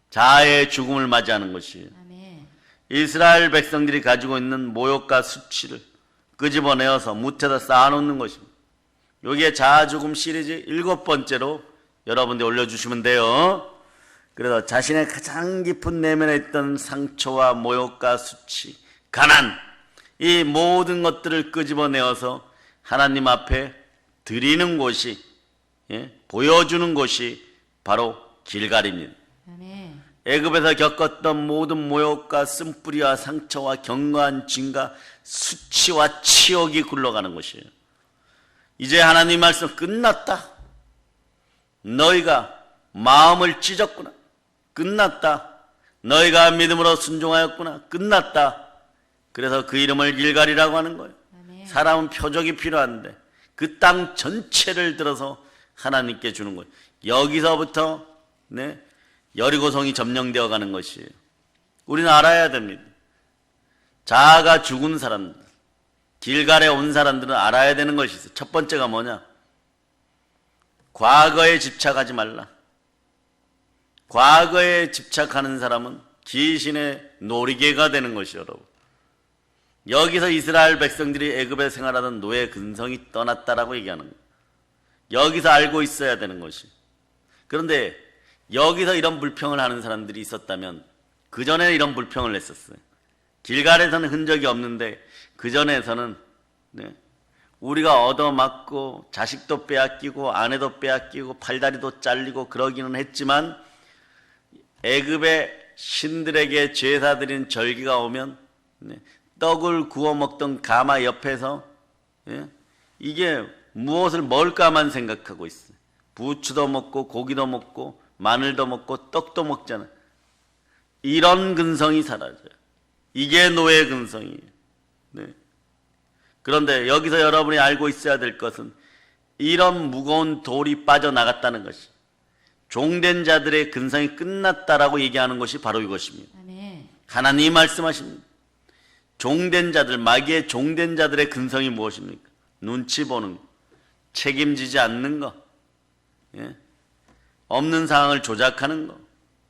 자아의 죽음을 맞이하는 것이에요. 이스라엘 백성들이 가지고 있는 모욕과 수치를 끄집어내어서 무태에다 쌓아놓는 것입니다. 여기에 자아 죽음 시리즈 7번째로 여러분들 올려주시면 돼요. 그래서 자신의 가장 깊은 내면에 있던 상처와 모욕과 수치, 가난, 이 모든 것들을 끄집어내어서 하나님 앞에 드리는 곳이, 보여주는 곳이 바로 길갈입니다. 애굽에서 겪었던 모든 모욕과 쓴뿌리와 상처와 견고한 짐과 수치와 치욕이 굴러가는 것이에요. 이제 하나님 말씀 끝났다. 너희가 마음을 찢었구나. 끝났다. 너희가 믿음으로 순종하였구나. 끝났다. 그래서 그 이름을 길갈이라고 하는 거예요. 아멘. 사람은 표적이 필요한데 그 땅 전체를 들어서 하나님께 주는 거예요. 여기서부터 여리고성이 점령되어 가는 것이에요. 우리는 알아야 됩니다. 자아가 죽은 사람들, 길갈에 온 사람들은 알아야 되는 것이 있어요. 첫 번째가 뭐냐? 과거에 집착하지 말라. 과거에 집착하는 사람은 귀신의 놀이개가 되는 것이요, 여러분. 여기서 이스라엘 백성들이 애굽에 생활하던 노예 근성이 떠났다라고 얘기하는 거예요. 여기서 알고 있어야 되는 것이. 그런데 여기서 이런 불평을 하는 사람들이 있었다면 그전에 이런 불평을 했었어요. 길갈에서는 흔적이 없는데 그전에서는 우리가 얻어맞고 자식도 빼앗기고 아내도 빼앗기고 팔다리도 잘리고 그러기는 했지만 애굽의 신들에게 제사 드린 절기가 오면 떡을 구워 먹던 가마 옆에서 이게 무엇을 먹을까만 생각하고 있어요. 부추도 먹고 고기도 먹고 마늘도 먹고 떡도 먹잖아요. 이런 근성이 사라져요. 이게 노예 근성이에요. 그런데 여기서 여러분이 알고 있어야 될 것은 이런 무거운 돌이 빠져나갔다는 것이 종된 자들의 근성이 끝났다라고 얘기하는 것이 바로 이것입니다. 아멘. 하나님이 말씀하십니다. 종된 자들, 마귀의 종된 자들의 근성이 무엇입니까? 눈치 보는 거, 책임지지 않는 거, 없는 상황을 조작하는 거,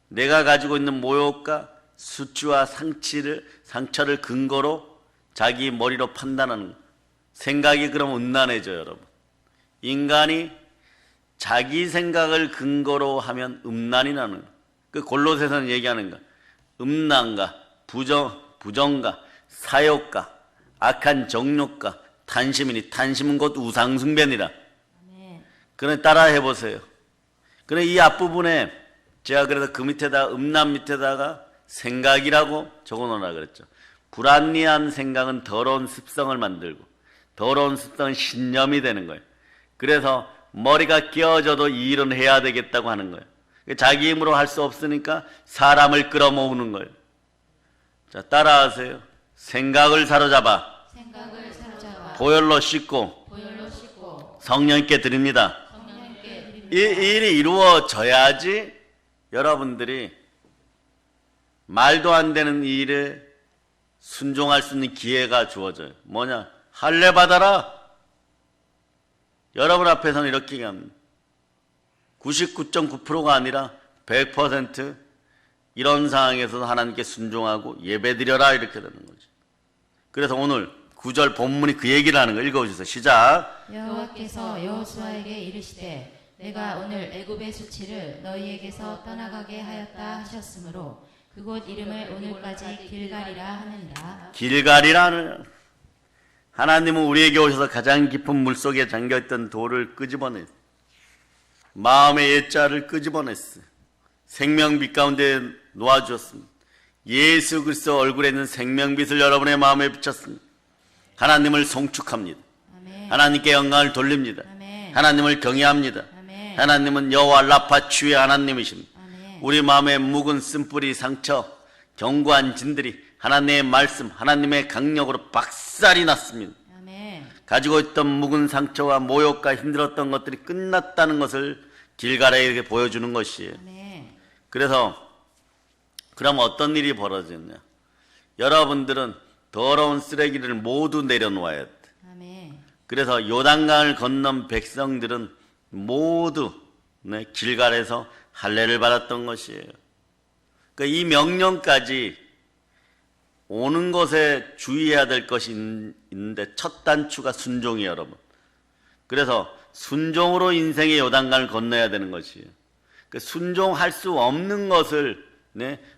내가 가지고 있는 모욕과 수치와 상처를 근거로 자기 머리로 판단하는 거. 생각이 그럼 음란해져요, 여러분. 인간이 자기 생각을 근거로 하면 음란이 나는 거. 그 골로새서는 얘기하는 거. 음란과 부정과 사욕과 악한 정욕과 탄심이니 탄심은 곧 우상숭배니라. 그래 따라 해보세요. 그래 이 앞부분에 제가 그래서 그 밑에다가 음란 밑에다가 생각이라고 적어놓으라 그랬죠. 불합리한 생각은 더러운 습성을 만들고 더러운 습성은 신념이 되는 거예요. 그래서 머리가 끼어져도 이 일은 해야 되겠다고 하는 거예요. 자기 힘으로 할 수 없으니까 사람을 끌어모으는 거예요. 자, 따라하세요. 생각을 사로잡아 보혈로 씻고 성령께 드립니다. 이 일이 이루어져야지 여러분들이 말도 안 되는 이 일에 순종할 수 있는 기회가 주어져요. 뭐냐? 할례 받아라. 여러분 앞에서는 이렇게 얘기합니다. 99.9%가 아니라 100% 이런 상황에서 하나님께 순종하고 예배드려라 이렇게 되는 거죠. 그래서 오늘 9절 본문이 그 얘기를 하는 거 읽어주세요. 시작. 여호와께서 여호수아에게 이르시되 내가 오늘 애굽의 수치를 너희에게서 떠나가게 하였다 하셨으므로 그곳 이름을 오늘까지 길갈이라 하느니라. 길갈이라는 하나님은 우리에게 오셔서 가장 깊은 물속에 잠겨있던 돌을 끄집어냈어요. 마음의 옛자를 끄집어냈어요. 생명빛 가운데 놓아주었습니다. 예수 그리스도 얼굴에 있는 생명빛을 여러분의 마음에 비쳤습니다. 하나님을 송축합니다. 아멘. 하나님께 영광을 돌립니다. 아멘. 하나님을 경외합니다. 아멘. 하나님은 여호와 라파 주의 하나님이십니다. 아멘. 우리 마음에 묵은 쓴뿌리 상처 견고한 진들이 하나님의 말씀 하나님의 강력으로 박살이 났습니다. 아멘. 가지고 있던 묵은 상처와 모욕과 힘들었던 것들이 끝났다는 것을 길갈에게 보여주는 것이에요. 아멘. 그래서 그럼 어떤 일이 벌어졌냐? 여러분들은 더러운 쓰레기를 모두 내려놓아야 돼. 아멘. 그래서 요단강을 건넌 백성들은 모두 길갈에서 할례를 받았던 것이에요. 그러니까 이 명령까지 오는 것에 주의해야 될 것이 있는데 첫 단추가 순종이에요, 여러분. 그래서 순종으로 인생의 요단강을 건너야 되는 것이에요. 그 순종할 수 없는 것을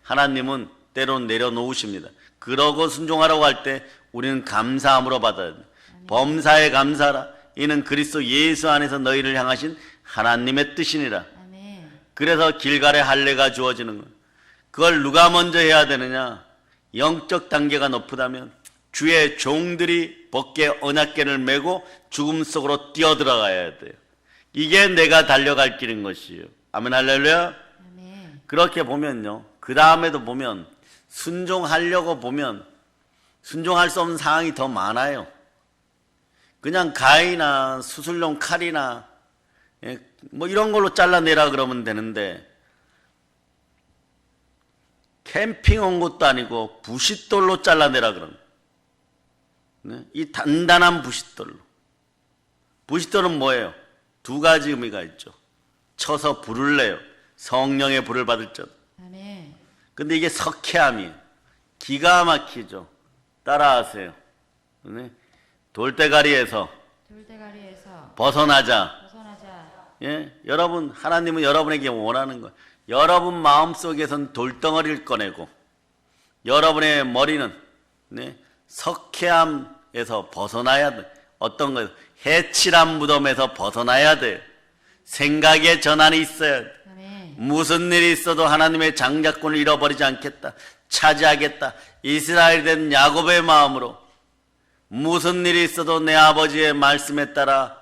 하나님은 때론 내려놓으십니다. 그러고 순종하라고 할 때 우리는 감사함으로 받아야 돼요. 범사에 감사하라. 이는 그리스도 예수 안에서 너희를 향하신 하나님의 뜻이니라. 아멘. 그래서 길갈의 할례가 주어지는 거예요. 그걸 누가 먼저 해야 되느냐? 영적 단계가 높으다면 주의 종들이 벗게 언약궤를 메고 죽음 속으로 뛰어들어가야 돼요. 이게 내가 달려갈 길인 것이에요. 아멘 할렐루야. 아멘. 그렇게 보면요, 그 다음에도 보면 순종하려고 보면 순종할 수 없는 상황이 더 많아요. 그냥 가위나 수술용 칼이나 뭐 이런 걸로 잘라내라 그러면 되는데, 캠핑 온 것도 아니고 부싯돌로 잘라내라 그러면, 이 단단한 부싯돌로. 부싯돌은 뭐예요? 두 가지 의미가 있죠. 쳐서 불을 내요. 성령의 불을 받을 적. 아멘. 근데 이게 석회암이에요. 기가 막히죠. 따라하세요. 돌대가리에서 돌대가리에서 벗어나자. 벗어나자. 예? 여러분, 하나님은 여러분에게 원하는 거예요. 여러분 마음속에선 돌덩어리를 꺼내고, 여러분의 머리는 석회암에서 벗어나야 돼. 어떤 거예요? 해칠한 무덤에서 벗어나야 돼요. 생각의 전환이 있어야 돼. 아멘. 무슨 일이 있어도 하나님의 장자권을 잃어버리지 않겠다. 차지하겠다. 이스라엘이 된 야곱의 마음으로 무슨 일이 있어도 내 아버지의 말씀에 따라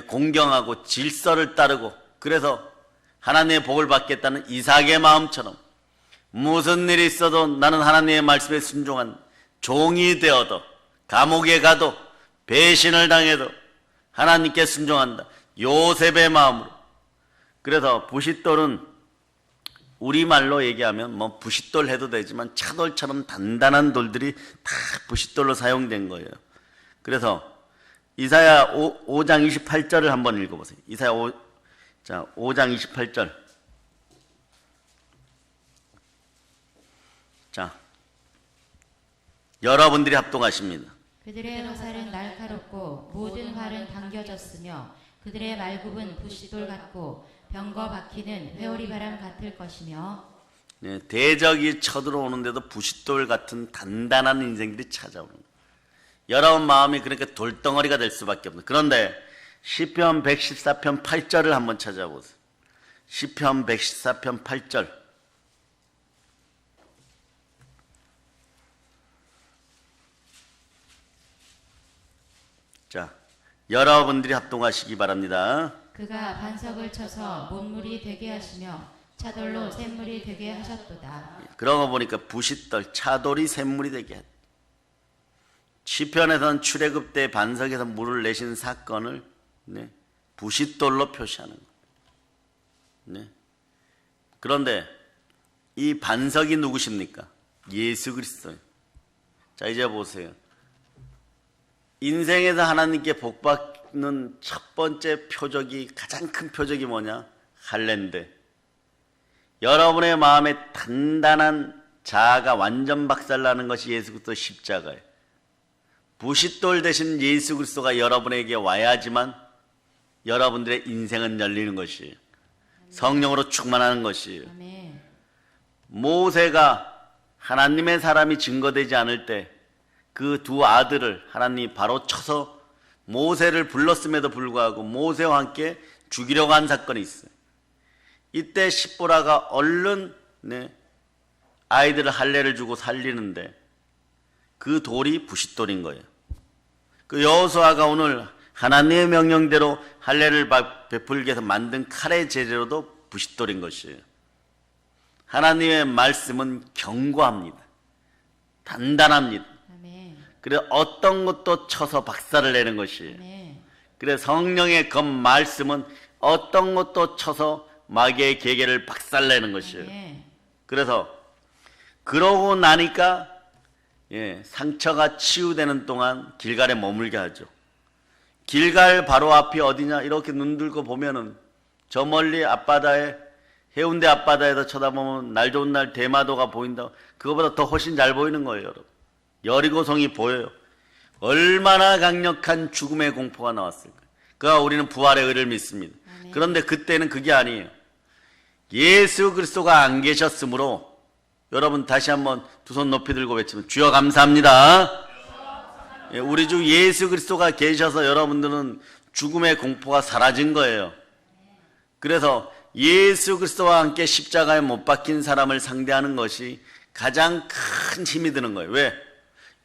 공경하고 질서를 따르고, 그래서 하나님의 복을 받겠다는 이삭의 마음처럼 무슨 일이 있어도 나는 하나님의 말씀에 순종한 종이 되어도, 감옥에 가도, 배신을 당해도 하나님께 순종한다. 요셉의 마음으로. 그래서 부싯돌은 우리말로 얘기하면 뭐 부싯돌 해도 되지만 차돌처럼 단단한 돌들이 다 부싯돌로 사용된 거예요. 그래서 이사야 5장 28절을 한번 읽어보세요. 이사야 5장 28절. 자, 여러분들이 합동하십니다. 그들의 화살은 날카롭고 모든 활은 당겨졌으며 그들의 말굽은 부싯돌 같고 병거 바퀴는 회오리 바람 같을 것이며. 네, 대적이 쳐들어오는데도 부싯돌 같은 단단한 인생들이 찾아오는 거예요. 여러분 마음이 그러니까 돌덩어리가 될 수밖에 없는. 그런데 시편 114편 8절을 한번 찾아보세요. 시편 114편 8절. 자, 여러분들이 합동하시기 바랍니다. 그가 반석을 쳐서 못물이 되게 하시며 차돌로 샘물이 되게 하셨도다. 그런 거 보니까 부싯돌, 차돌이 샘물이 되게 했다. 시편에서는 출애굽 때 반석에서 물을 내신 사건을 부싯돌로 표시하는 거예요. 그런데 이 반석이 누구십니까? 예수 그리스도예요. 자, 이제 보세요. 인생에서 하나님께 복받는 첫 번째 표적이, 가장 큰 표적이 뭐냐? 할례인데, 여러분의 마음에 단단한 자아가 완전 박살나는 것이 예수 그리스도 십자가예요. 부싯돌 대신 예수 그리스도가 여러분에게 와야지만 여러분들의 인생은 열리는 것이에요. 성령으로 충만하는 것이에요. 아멘. 모세가 하나님의 사람이 증거되지 않을 때 그 두 아들을 하나님이 바로 쳐서 모세를 불렀음에도 불구하고 모세와 함께 죽이려고 한 사건이 있어요. 이때 십보라가 얼른 아이들을 할례를 주고 살리는데 그 돌이 부싯돌인 거예요. 그 여호수아가 오늘 하나님의 명령대로 할례를 베풀기 위해서 만든 칼의 재료도 부싯돌인 것이에요. 하나님의 말씀은 견고합니다. 단단합니다. 아멘. 그래서 어떤 것도 쳐서 박살을 내는 것이에요. 아멘. 그래서 성령의 그 말씀은 어떤 것도 쳐서 마귀의 계계를 박살내는 것이에요. 아멘. 그래서 그러고 나니까 상처가 치유되는 동안 길갈에 머물게 하죠. 길갈 바로 앞이 어디냐? 이렇게 눈 들고 보면은 저 멀리 앞바다에, 해운대 앞바다에서 쳐다보면 날 좋은 날 대마도가 보인다. 그거보다 더 훨씬 잘 보이는 거예요, 여러분. 여리고성이 보여요. 얼마나 강력한 죽음의 공포가 나왔을까. 그가 우리는 부활의 의를 믿습니다. 아멘. 그런데 그때는 그게 아니에요. 예수 그리스도가 안 계셨으므로, 여러분 다시 한번 두 손 높이 들고 외치면 주여 감사합니다. 우리 주 예수 그리스도가 계셔서 여러분들은 죽음의 공포가 사라진 거예요. 그래서 예수 그리스도와 함께 십자가에 못 박힌 사람을 상대하는 것이 가장 큰 힘이 드는 거예요. 왜?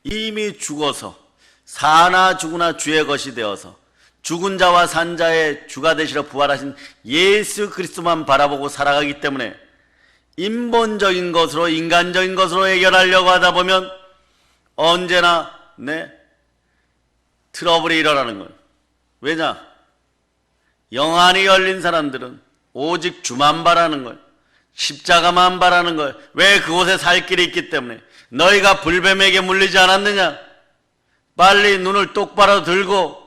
이미 죽어서 사나 죽으나 주의 것이 되어서 죽은 자와 산 자의 주가 되시려 부활하신 예수 그리스도만 바라보고 살아가기 때문에 인본적인 것으로 인간적인 것으로 해결하려고 하다 보면 언제나 트러블이 일어나는 거예요. 왜냐? 영안이 열린 사람들은 오직 주만 바라는 거예요. 십자가만 바라는 거예요. 왜? 그곳에 살 길이 있기 때문에. 너희가 불뱀에게 물리지 않았느냐? 빨리 눈을 똑바로 들고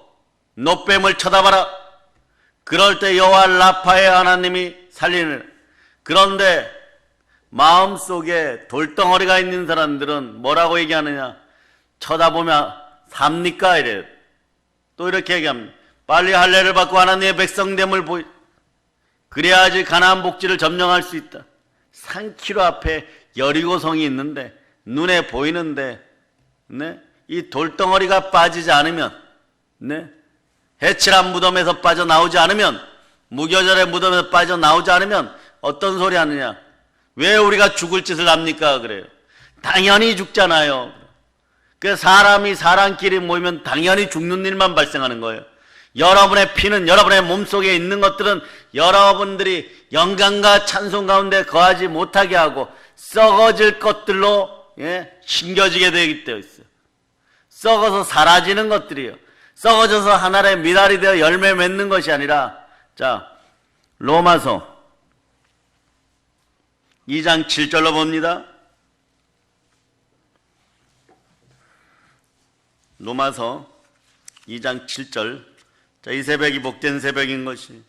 노뱀을 쳐다봐라. 그럴 때 여호와 라파의 하나님이 살리는. 그런데 마음속에 돌덩어리가 있는 사람들은 뭐라고 얘기하느냐? 쳐다보면 삽니까? 이래요. 또 이렇게 얘기합니다. 빨리 할례를 받고 하나님의 백성됨을 그래야지 가나안 복지를 점령할 수 있다. 3km 앞에 여리고성이 있는데 눈에 보이는데 이 돌덩어리가 빠지지 않으면 해칠한 무덤에서 빠져나오지 않으면 무교절의 무덤에서 빠져나오지 않으면 어떤 소리 하느냐? 왜 우리가 죽을 짓을 합니까? 그래요. 당연히 죽잖아요. 그래서 사람이 사람끼리 모이면 당연히 죽는 일만 발생하는 거예요. 여러분의 피는 여러분의 몸속에 있는 것들은 여러분들이 영광과 찬송 가운데 거하지 못하게 하고 썩어질 것들로 심겨지게 되기 때문에 있어요. 썩어서 사라지는 것들이에요. 썩어져서 하나의 미랄이 되어 열매 맺는 것이 아니라, 자, 로마서 2장 7절로 봅니다. 로마서 2장 7절. 자, 이 새벽이 복된 새벽인 것이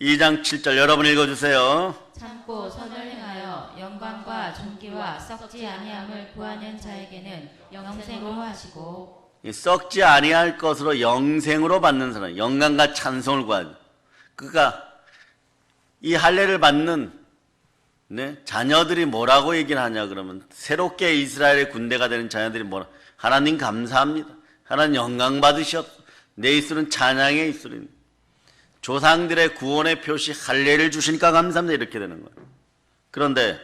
2장 7절 여러분 읽어주세요. 참고 선을 행하여 영광과 존귀와 썩지 아니함을 구하는 자에게는 영생으로 하시고, 이 썩지 아니할 것으로 영생으로 받는 사람, 영광과 찬송을 구하죠. 그러니까 이 할례를 받는 자녀들이 뭐라고 얘기를 하냐 그러면, 새롭게 이스라엘의 군대가 되는 자녀들이 뭐라, 하나님 감사합니다. 하나님 영광 받으셨어. 내 입술은 찬양의 입술입니다. 조상들의 구원의 표시 할례를 주시니까 감사합니다. 이렇게 되는 거예요. 그런데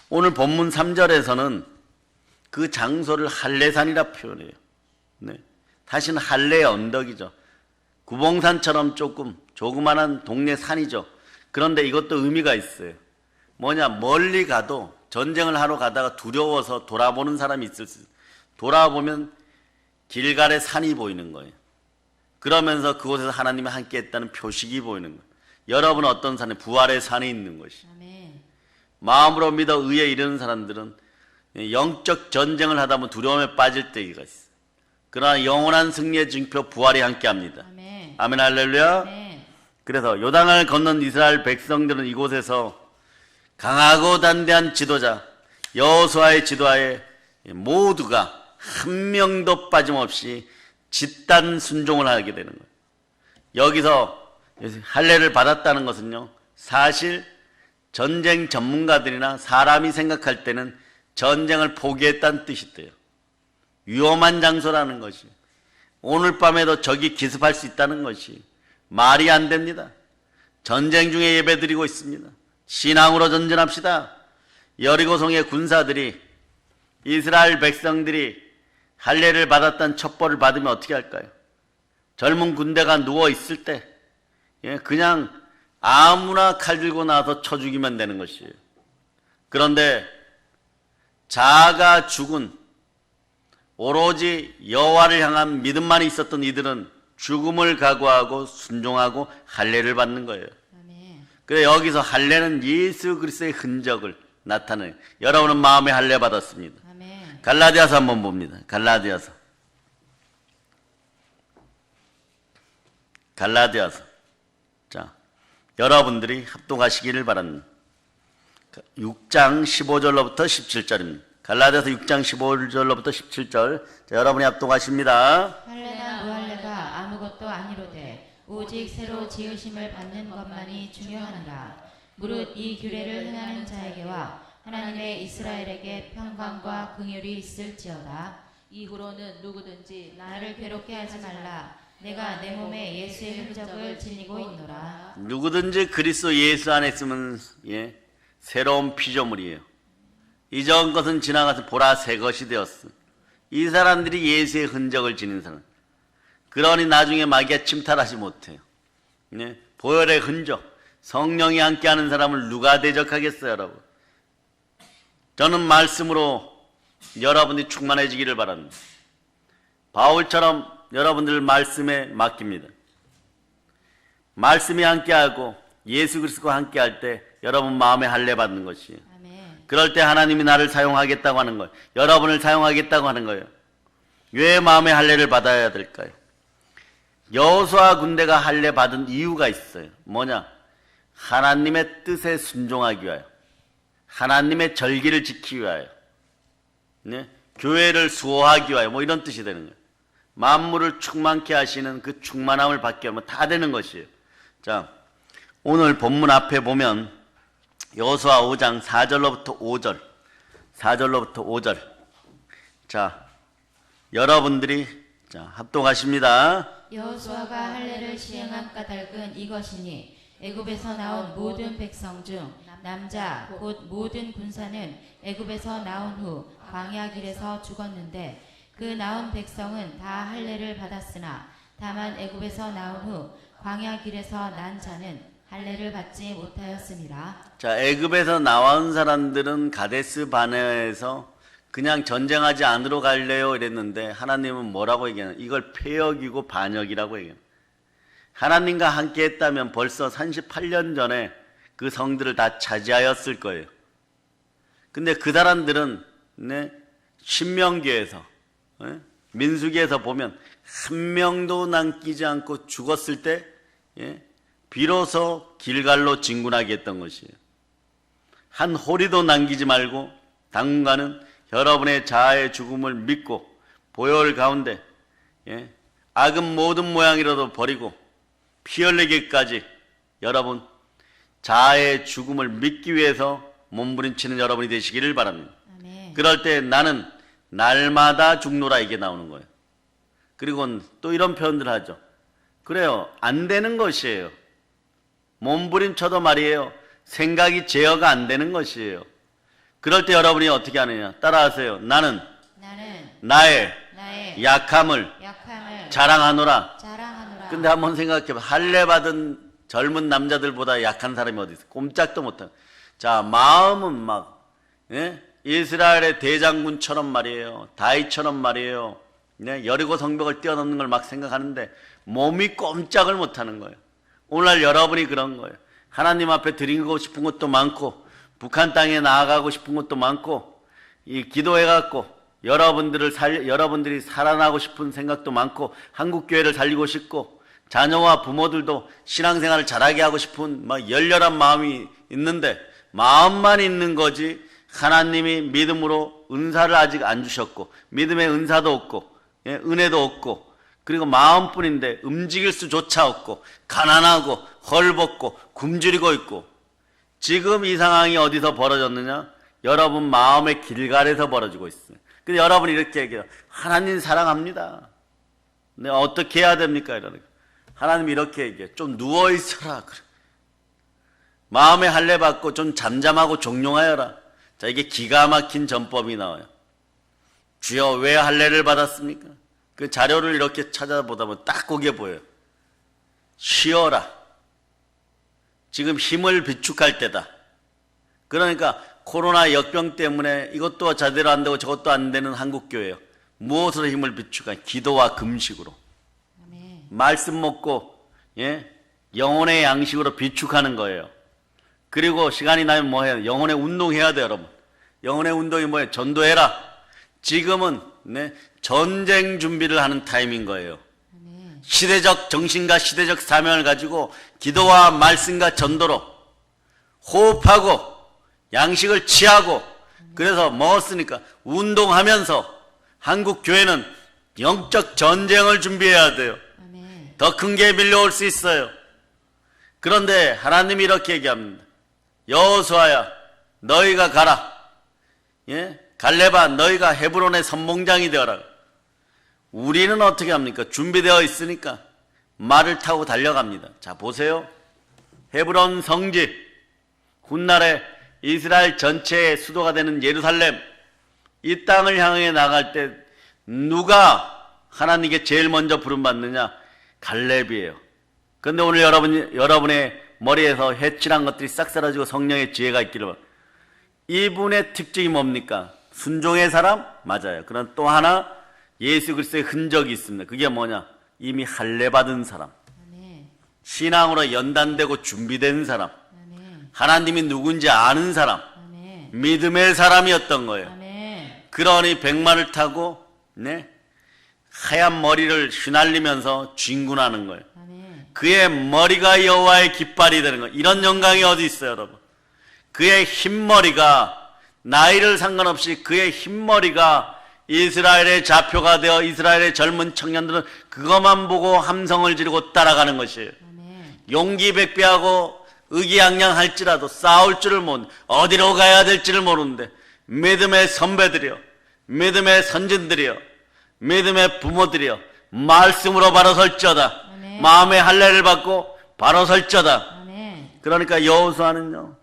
오늘 본문 3절에서는 그 장소를 할례산이라 표현해요. 다시는 할례의 언덕이죠. 구봉산처럼 조그만한 동네 산이죠. 그런데 이것도 의미가 있어요. 뭐냐, 멀리 가도 전쟁을 하러 가다가 두려워서 돌아보는 사람이 있을 수 있어요. 돌아보면 길갈의 산이 보이는 거예요. 그러면서 그곳에서 하나님이 함께 했다는 표식이 보이는 거예요. 여러분은 어떤 산에? 부활의 산이 있는 것이. 아멘. 마음으로 믿어 의에 이르는 사람들은 영적 전쟁을 하다 보면 두려움에 빠질 때가 있어요. 그러나 영원한 승리의 증표 부활이 함께 합니다. 아멘. 아멘 할렐루야. 아멘. 그래서 요단강을 건넌 이스라엘 백성들은 이곳에서 강하고 단대한 지도자 여호수아의 지도하에 모두가 한 명도 빠짐없이 집단 순종을 하게 되는 거예요. 여기서 할례를 받았다는 것은요, 사실 전쟁 전문가들이나 사람이 생각할 때는 전쟁을 포기했다는 뜻이 돼요. 위험한 장소라는 것이, 오늘 밤에도 적이 기습할 수 있다는 것이 말이 안 됩니다. 전쟁 중에 예배드리고 있습니다. 신앙으로 전진합시다. 여리고성의 군사들이, 이스라엘 백성들이 할례를 받았던 첩보를 받으면 어떻게 할까요? 젊은 군대가 누워있을 때 그냥 아무나 칼 들고 나와서 쳐 죽이면 되는 것이에요. 그런데 자아가 죽은 오로지 여호와를 향한 믿음만 있었던 이들은 죽음을 각오하고 순종하고 할례를 받는 거예요. 아멘. 그래, 여기서 할례는 예수 그리스도의 흔적을 나타내요. 여러분은 마음에 할례 받았습니다. 아멘. 갈라디아서 한번 봅니다. 갈라디아서. 자, 여러분들이 합독하시기를 바랍니다. 6장 15절로부터 17절입니다. 갈라디아서 6장 15절로부터 17절. 자, 여러분이 합독하십니다. 할례나 무할례가 아무것도 아니로되 오직 새로 지으심을 받는 것만이 중요하니라. 무릇 이 규례를 행하는 자에게와 하나님의 이스라엘에게 평강과 긍휼이 있을지어다. 이후로는 누구든지 나를 괴롭게 하지 말라. 내가 내 몸에 예수의 흔적을 지니고 있노라. 누구든지 그리스도 예수 안에 있으면 새로운 피조물이에요. 이전 것은 지나가서 보라 새 것이 되었어. 이 사람들이 예수의 흔적을 지닌 사람. 그러니 나중에 마귀가 침탈하지 못해요. 보혈의 흔적, 성령이 함께하는 사람을 누가 대적하겠어요, 여러분? 저는 말씀으로 여러분이 충만해지기를 바랍니다. 바울처럼 여러분들 말씀에 맡깁니다. 말씀이 함께하고 예수 그리스도와 함께할 때 여러분 마음에 할례 받는 것이에요. 아멘. 그럴 때 하나님이 나를 사용하겠다고 하는 거예요. 여러분을 사용하겠다고 하는 거예요. 왜 마음의 할례를 받아야 될까요? 여호수아 군대가 할례 받은 이유가 있어요. 뭐냐? 하나님의 뜻에 순종하기 위하여, 하나님의 절기를 지키기 위하여, 교회를 수호하기 위하여, 뭐 이런 뜻이 되는 거예요. 만물을 충만케 하시는 그 충만함을 받게 하면 다 되는 것이에요. 자, 오늘 본문 앞에 보면 여호수아 5장 4절로부터 5절, 4절로부터 5절. 자, 여러분들이 합독하십니다. 여호수아가 할례를 시행한 까닭은 이것이니 애굽에서 나온 모든 백성 중 남자 곧 모든 군사는 애굽에서 나온 후 광야 길에서 죽었는데 그 나온 백성은 다 할례를 받았으나 다만 애굽에서 나온 후 광야 길에서 난 자는 할례를 받지 못하였음이라. 자, 애굽에서 나온 사람들은 가데스 바네아에서 그냥 전쟁하지 않으러 갈래요 이랬는데 하나님은 뭐라고 얘기하냐? 이걸 폐역이고 반역이라고 얘기해요. 하나님과 함께 했다면 벌써 38년 전에 그 성들을 다 차지하였을 거예요. 근데 그 사람들은 신명기에서 민수기에서 보면 한 명도 남기지 않고 죽었을 때 비로소 길갈로 진군하게 했던 것이에요. 한 호리도 남기지 말고 당분간은 여러분의 자아의 죽음을 믿고 보혈 가운데 악은 모든 모양이라도 버리고 피 흘리기까지 여러분 자아의 죽음을 믿기 위해서 몸부림치는 여러분이 되시기를 바랍니다. 아멘. 그럴 때 나는 날마다 죽노라 이게 나오는 거예요. 그리고 또 이런 표현들 하죠. 그래요. 안 되는 것이에요. 몸부림쳐도 말이에요. 생각이 제어가 안 되는 것이에요. 그럴 때 여러분이 어떻게 하느냐? 따라하세요. 나는 나의 약함을 자랑하노라. 근데 한번 생각해봐. 할례 받은 젊은 남자들보다 약한 사람이 어디 있어? 꼼짝도 못하고. 자, 마음은 막 이스라엘의 대장군처럼 말이에요. 다윗처럼 말이에요. 여리고 성벽을 뛰어넘는 걸 막 생각하는데 몸이 꼼짝을 못하는 거예요. 오늘날 여러분이 그런 거예요. 하나님 앞에 드리고 싶은 것도 많고 북한 땅에 나아가고 싶은 것도 많고 기도해갖고 여러분들이 살아나고 싶은 생각도 많고 한국 교회를 살리고 싶고 자녀와 부모들도 신앙생활을 잘하게 하고 싶은 막 열렬한 마음이 있는데 마음만 있는 거지 하나님이 믿음으로 은사를 아직 안 주셨고 믿음의 은사도 없고 은혜도 없고 그리고 마음뿐인데 움직일 수조차 없고 가난하고 헐벗고 굶주리고 있고 지금 이 상황이 어디서 벌어졌느냐? 여러분 마음의 길갈에서 벌어지고 있어요. 근데 여러분이 이렇게 얘기해요. 하나님 사랑합니다. 내가 어떻게 해야 됩니까? 이러니까 하나님이 이렇게 얘기해요. 좀 누워있어라. 그래. 마음의 할례 받고 좀 잠잠하고 종용하여라. 자, 이게 기가 막힌 전법이 나와요. 주여 왜 할례를 받았습니까? 그 자료를 이렇게 찾아보다 보면 딱 거기에 보여요. 쉬어라. 지금 힘을 비축할 때다. 그러니까 코로나 역병 때문에 이것도 제대로 안 되고 저것도 안 되는 한국교회예요. 무엇으로 힘을 비축할? 기도와 금식으로. 아멘. 말씀 먹고 영혼의 양식으로 비축하는 거예요. 그리고 시간이 나면 뭐 해요? 영혼의 운동해야 돼요, 여러분. 영혼의 운동이 뭐예요? 전도해라. 지금은 전쟁 준비를 하는 타임인 거예요. 시대적 정신과 시대적 사명을 가지고 기도와 말씀과 전도로 호흡하고 양식을 취하고 그래서 먹었으니까 운동하면서 한국 교회는 영적 전쟁을 준비해야 돼요. 더 큰 게 밀려올 수 있어요. 그런데 하나님이 이렇게 얘기합니다. 여호수아야 너희가 가라. 갈렙아 너희가 헤브론의 선봉장이 되어라. 우리는 어떻게 합니까? 준비되어 있으니까 말을 타고 달려갑니다. 자, 보세요. 헤브론 성지, 훗날에 이스라엘 전체의 수도가 되는 예루살렘, 이 땅을 향해 나갈 때 누가 하나님께 제일 먼저 부름받느냐? 갈렙이에요. 그런데 오늘 여러분의 머리에서 해칠한 것들이 싹 사라지고 성령의 지혜가 있기를 바랍니다. 이분의 특징이 뭡니까? 순종의 사람? 맞아요. 그런 또 하나 예수 그리스도의 흔적이 있습니다. 그게 뭐냐? 이미 할례 받은 사람, 아멘. 신앙으로 연단되고 준비된 사람, 아멘. 하나님이 누군지 아는 사람, 아멘. 믿음의 사람이었던 거예요. 아멘. 그러니 백마를 타고 하얀 머리를 휘날리면서 진군하는 거예요. 아멘. 그의 머리가 여호와의 깃발이 되는 거예요. 이런 영광이 어디 있어요, 여러분? 그의 흰머리가, 나이를 상관없이 그의 흰머리가 이스라엘의 좌표가 되어 이스라엘의 젊은 청년들은 그것만 보고 함성을 지르고 따라가는 것이에요. 아멘. 용기 백배하고 의기양양할지라도 싸울 줄을 어디로 가야 될지를 모르는데 믿음의 선배들이여, 믿음의 선진들이여, 믿음의 부모들이여, 말씀으로 바로 설지어다. 아멘. 마음의 할례를 받고 바로 설지어다. 아멘. 그러니까 여호수아는요,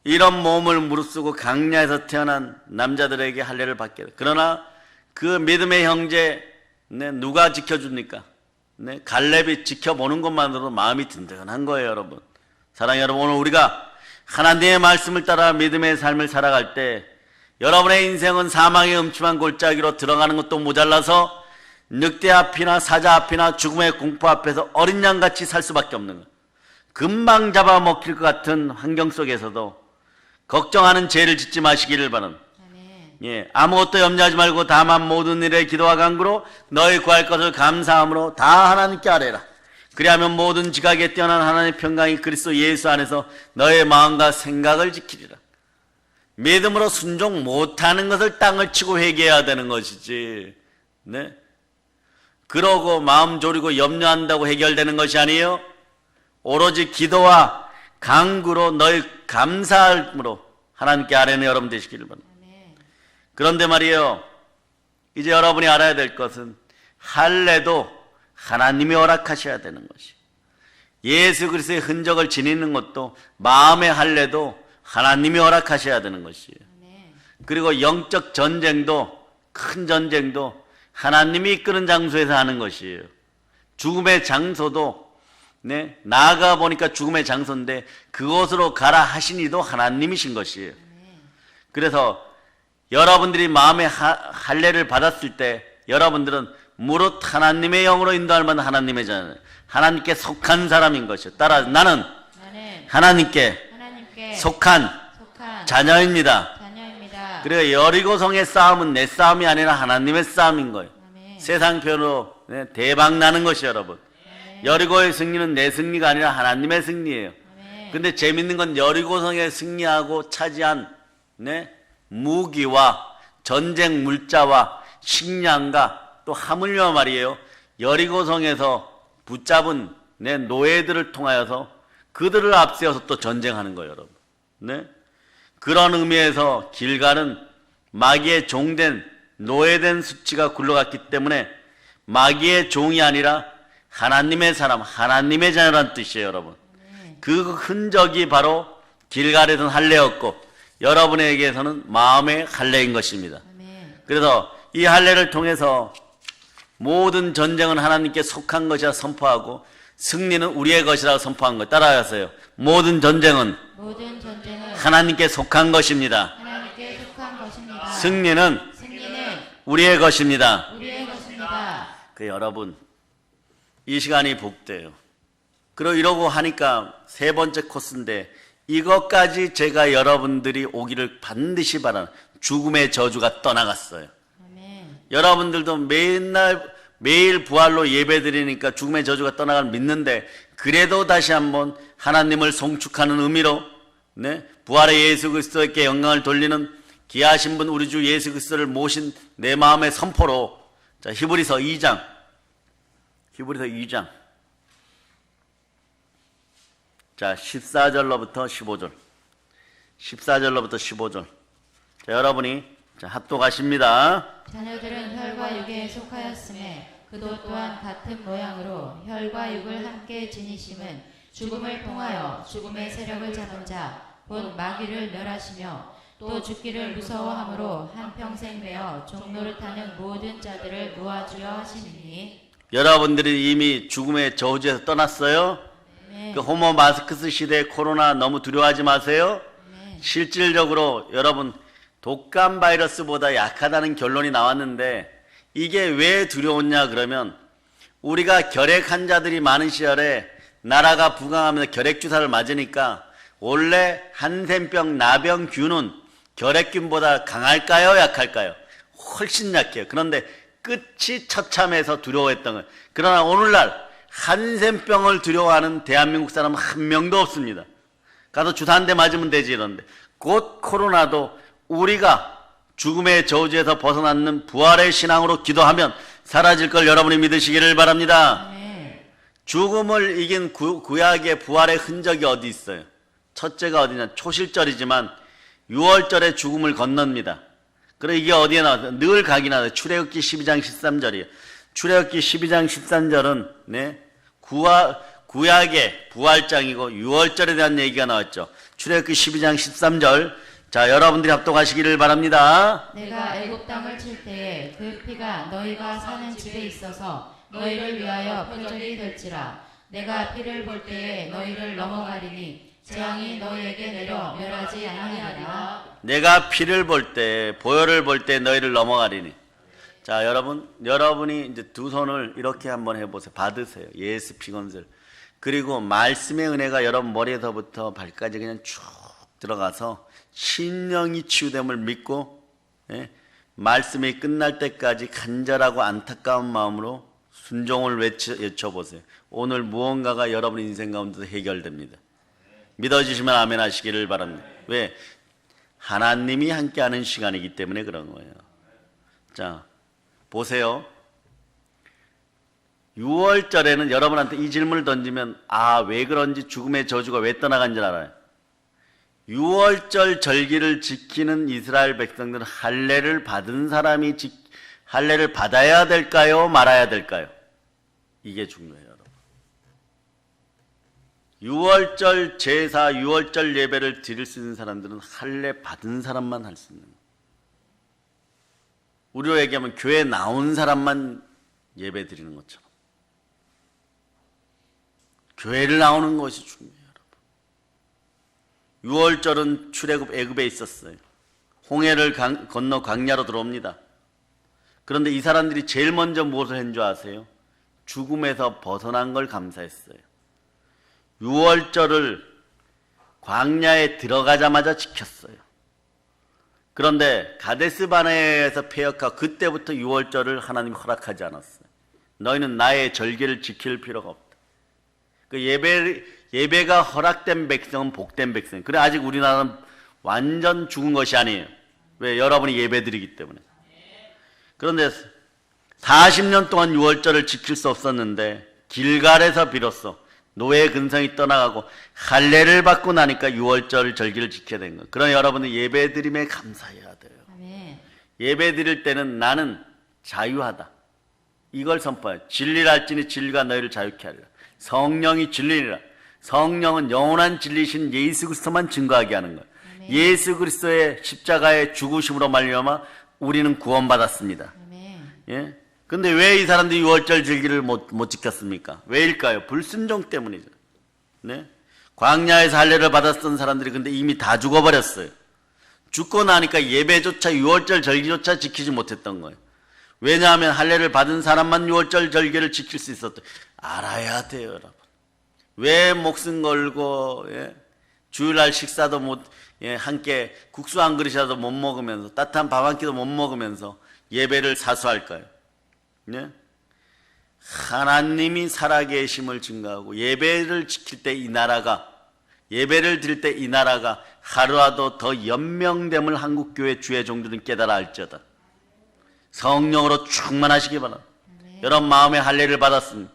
이런 몸을 무릅쓰고 강야에서 태어난 남자들에게 할례를 받게 돼. 그러나 그 믿음의 형제 누가 지켜줍니까? 갈렙이 지켜보는 것만으로도 마음이 든든한 거예요, 여러분. 사랑하는 여러분, 오늘 우리가 하나님의 말씀을 따라 믿음의 삶을 살아갈 때 여러분의 인생은 사망의 음침한 골짜기로 들어가는 것도 모자라서 늑대 앞이나 사자 앞이나 죽음의 공포 앞에서 어린 양같이 살 수밖에 없는 거예요. 금방 잡아먹힐 것 같은 환경 속에서도 걱정하는 죄를 짓지 마시기를 바랍니다. 아멘. 아무것도 염려하지 말고 다만 모든 일에 기도와 간구로 너희 구할 것을 감사함으로 다 하나님께 아뢰라. 그리하면 모든 지각에 뛰어난 하나님의 평강이 그리스도 예수 안에서 너의 마음과 생각을 지키리라. 믿음으로 순종 못하는 것을 땅을 치고 회개해야 되는 것이지, 그러고 마음 졸이고 염려한다고 해결되는 것이 아니에요. 오로지 기도와 간구로 너희 감사함으로 하나님께 아뢰는 여러분 되시기를 바랍니다. 아멘. 그런데 말이에요, 이제 여러분이 알아야 될 것은 할례도 하나님이 허락하셔야 되는 것이, 예수 그리스도의 흔적을 지니는 것도, 마음의 할례도 하나님이 허락하셔야 되는 것이에요. 아멘. 그리고 영적 전쟁도, 큰 전쟁도 하나님이 이끄는 장소에서 하는 것이에요. 죽음의 장소도 나아가 보니까 죽음의 장소인데 그곳으로 가라 하신 이도 하나님이신 것이에요. 그래서 여러분들이 마음의 할례를 받았을 때 여러분들은 무릇 하나님의 영으로 인도할 만한 하나님의 자녀, 하나님께 속한 사람인 것이요. 따라 나는 하나님께 속한 자녀입니다. 자녀입니다. 그리고 여리고성의 싸움은 내 싸움이 아니라 하나님의 싸움인 거예요. 아멘. 세상 표현으로 대박 나는 것이 여러분. 여리고의 승리는 내 승리가 아니라 하나님의 승리예요. 아멘. 근데 재밌는 건 여리고성에 승리하고 차지한 무기와 전쟁 물자와 식량과 또 하물며 말이에요, 여리고성에서 붙잡은 노예들을 통하여서 그들을 앞세워서 또 전쟁하는 거예요, 여러분. 그런 의미에서 길갈은 마귀의 종된, 노예된 수치가 굴러갔기 때문에 마귀의 종이 아니라 하나님의 사람, 하나님의 자녀란 뜻이에요, 여러분. 그 흔적이 바로 길갈에서는 할례였고 여러분에게서는 마음의 할례인 것입니다. 그래서 이 할례를 통해서 모든 전쟁은 하나님께 속한 것이라 선포하고 승리는 우리의 것이라고 선포한 것. 따라하세요. 모든 전쟁은 하나님께 속한 것입니다. 하나님께 속한 것입니다. 승리는 우리의 것입니다. 그 여러분, 이 시간이 복돼요. 그리고 이러고 하니까 세 번째 코스인데, 이것까지 제가 여러분들이 오기를 반드시 바라는 죽음의 저주가 떠나갔어요. 아멘. 여러분들도 매일 부활로 예배드리니까 죽음의 저주가 떠나가는 믿는데, 그래도 다시 한번 하나님을 송축하는 의미로 부활의 예수 그리스도에게 영광을 돌리는 귀하신 분 우리 주 예수 그리스도를 모신 내 마음의 선포로, 자, 히브리서 2장 자, 14절로부터 15절. 14절로부터 15절. 자, 여러분이 자, 합독하십니다. 자녀들은 혈과 육에 속하였음에 그도 또한 같은 모양으로 혈과 육을 함께 지니심은 죽음을 통하여 죽음의 세력을 잡은 자 곧 마귀를 멸하시며 또 죽기를 무서워함으로 한평생 매어 종노릇하는 모든 자들을 모아주려 하시니. 여러분들이 이미 죽음의 저주에서 떠났어요? 네. 그 호모 마스크스 시대 코로나 너무 두려워하지 마세요. 네. 실질적으로 여러분 독감 바이러스보다 약하다는 결론이 나왔는데 이게 왜 두려웠냐 그러면 우리가 결핵 환자들이 많은 시절에 나라가 부강하면서 결핵 주사를 맞으니까 원래 한센병, 나병균은 결핵균보다 강할까요? 약할까요? 훨씬 약해요. 그런데 끝이 처참해서 두려워했던 거예요. 그러나 오늘날 한센병을 두려워하는 대한민국 사람은 한 명도 없습니다. 가서 주사 한 대 맞으면 되지 이런데 곧 코로나도 우리가 죽음의 저주에서 벗어나는 부활의 신앙으로 기도하면 사라질 걸 여러분이 믿으시기를 바랍니다. 네. 죽음을 이긴 구약의 부활의 흔적이 어디 있어요? 첫째가 어디냐? 초실절이지만 6월절에 죽음을 건넙니다. 그래 이게 어디에 나와서 늘 각이 나와요. 출애굽기 12장 13절이에요. 출애굽기 12장 13절은 네, 구약의 부활장이고 6월절에 대한 얘기가 나왔죠. 출애굽기 12장 13절. 자, 여러분들이 합독하시기를 바랍니다. 내가 애굽 땅을 칠 때에 그 피가 너희가 사는 집에 있어서 너희를 위하여 표적이 될지라. 내가 피를 볼 때에 너희를 넘어가리니 재앙이 너희에게 내려 멸하지 아니하리라. 내가 피를 볼 때, 보혈을 볼 때 너희를 넘어가리니. 자, 여러분이 이제 두 손을 이렇게 한번 해보세요. 받으세요. 예수 피건슬. 그리고 말씀의 은혜가 여러분 머리에서부터 발까지 그냥 쭉 들어가서 신령이 치유됨을 믿고, 예? 말씀이 끝날 때까지 간절하고 안타까운 마음으로 순종을 외쳐보세요. 오늘 무언가가 여러분 인생 가운데서 해결됩니다. 믿어주시면 아멘 하시기를 바랍니다. 왜? 하나님이 함께하는 시간이기 때문에 그런 거예요. 자, 보세요. 6월절에는 여러분한테 이 질문을 던지면 왜 그런지 죽음의 저주가 왜 떠나간 줄 알아요. 6월절 절기를 지키는 이스라엘 백성들은 할례를 받은 사람이 할례를 받아야 될까요? 말아야 될까요? 이게 중요해요. 6월절 제사, 6월절 예배를 드릴 수 있는 사람들은 할례 받은 사람만 할 수 있는 거예요. 우리로 얘기하면 교회 나온 사람만 예배 드리는 것처럼 교회를 나오는 것이 중요해요. 여러분. 6월절은 출애굽 애굽에 있었어요. 홍해를 건너 광야로 들어옵니다. 그런데 이 사람들이 제일 먼저 무엇을 한 줄 아세요? 죽음에서 벗어난 걸 감사했어요. 6월절을 광야에 들어가자마자 지켰어요. 그런데 가데스 바네에서 폐역하고 그때부터 6월절을 하나님이 허락하지 않았어요. 너희는 나의 절기를 지킬 필요가 없다. 그 예배가 허락된 백성은 복된 백성. 그래 아직 우리나라는 완전 죽은 것이 아니에요. 왜? 여러분이 예배드리기 때문에. 그런데 40년 동안 6월절을 지킬 수 없었는데 길갈에서 비로소 노예 근성이 떠나가고 할례를 받고 나니까 6월절 절기를 지켜야 되는 거예요. 그러나 여러분은 예배드림에 감사해야 돼요. 아멘. 예배드릴 때는 나는 자유하다. 이걸 선포해요. 진리랄지니 진리가 너희를 자유케 하리라. 성령이 진리니라. 성령은 영원한 진리신 예수 그리스도만 증거하게 하는 거예요. 아멘. 예수 그리스도의 십자가의 죽으심으로 말미암아 우리는 구원받았습니다. 아멘. 예? 근데 왜 이 사람들이 6월절 절기를 못 지켰습니까? 왜일까요? 불순종 때문이죠. 네? 광야에서 할례를 받았던 사람들이 근데 이미 다 죽어버렸어요. 죽고 나니까 예배조차 6월절 절기조차 지키지 못했던 거예요. 왜냐하면 할례를 받은 사람만 6월절 절기를 지킬 수 있었다. 알아야 돼요, 여러분. 왜 목숨 걸고 주일날 식사도 함께 국수 한 그릇이라도 못 먹으면서 따뜻한 밥 한 끼도 못 먹으면서 예배를 사수할까요? 네? 하나님이 살아계심을 증거하고 예배를 지킬 때 이 나라가 예배를 드릴 때 이 나라가 하루라도 더 연명됨을 한국교회 주의 종들은 깨달아 알지어다. 성령으로 충만하시기 바랍니다. 여러분 마음의 할례를 받았습니다.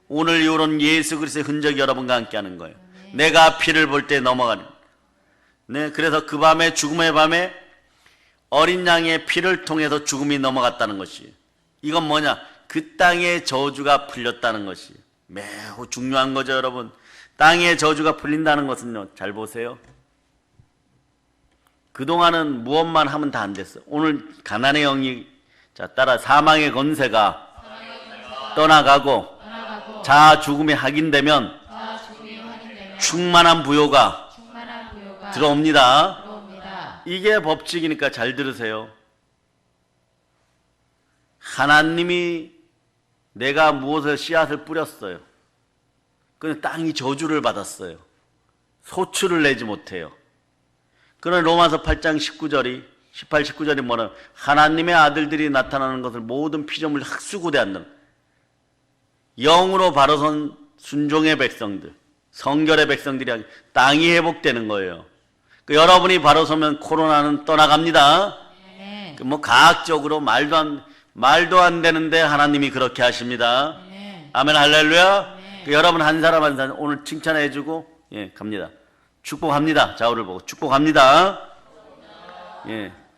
오늘 이후로는 예수 그리스도의 흔적이 여러분과 함께하는 거예요. 내가 피를 볼 때 넘어가는. 네, 그래서 그 밤에 죽음의 밤에 어린 양의 피를 통해서 죽음이 넘어갔다는 것이에요. 이건 뭐냐? 그 땅의 저주가 풀렸다는 것이 매우 중요한 거죠, 여러분. 땅의 저주가 풀린다는 것은요, 잘 보세요. 그동안은 무엇만 하면 다 안 됐어. 오늘 가난의 영이, 자, 따라 사망의 권세가 떠나가고 자아 죽음이 확인되면 충만한 부요가 들어옵니다. 이게 법칙이니까 잘 들으세요. 하나님이 내가 무엇을 씨앗을 뿌렸어요. 그런데 땅이 저주를 받았어요. 소출을 내지 못해요. 그런 로마서 8장 19절이 18, 19절이 뭐냐면 하나님의 아들들이 나타나는 것을 모든 피조물이 흑수고대한다. 영으로 바로선 순종의 백성들, 성결의 백성들이 땅이 회복되는 거예요. 여러분이 바로 서면 코로나는 떠나갑니다. 네. 뭐 과학적으로 말도 안 되는데 하나님이 그렇게 하십니다. 네. 아멘 할렐루야. 네. 여러분 한 사람 한 사람 오늘 칭찬해주고 갑니다. 축복합니다. 좌우를 보고 축복합니다.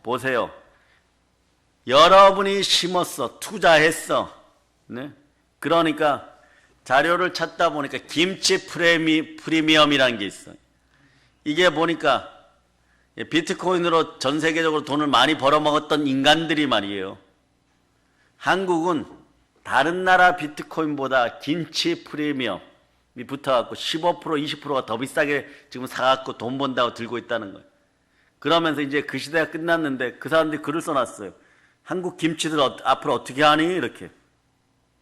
보세요. 여러분이 심었어, 투자했어. 네? 그러니까 자료를 찾다 보니까 김치 프리미엄이라는 게 있어요. 이게 보니까 비트코인으로 전 세계적으로 돈을 많이 벌어먹었던 인간들이 말이에요. 한국은 다른 나라 비트코인보다 김치 프리미엄이 붙어갖고 15%, 20%가 더 비싸게 지금 사갖고 돈 번다고 들고 있다는 거예요. 그러면서 이제 그 시대가 끝났는데 그 사람들이 글을 써놨어요. 한국 김치들 앞으로 어떻게 하니? 이렇게.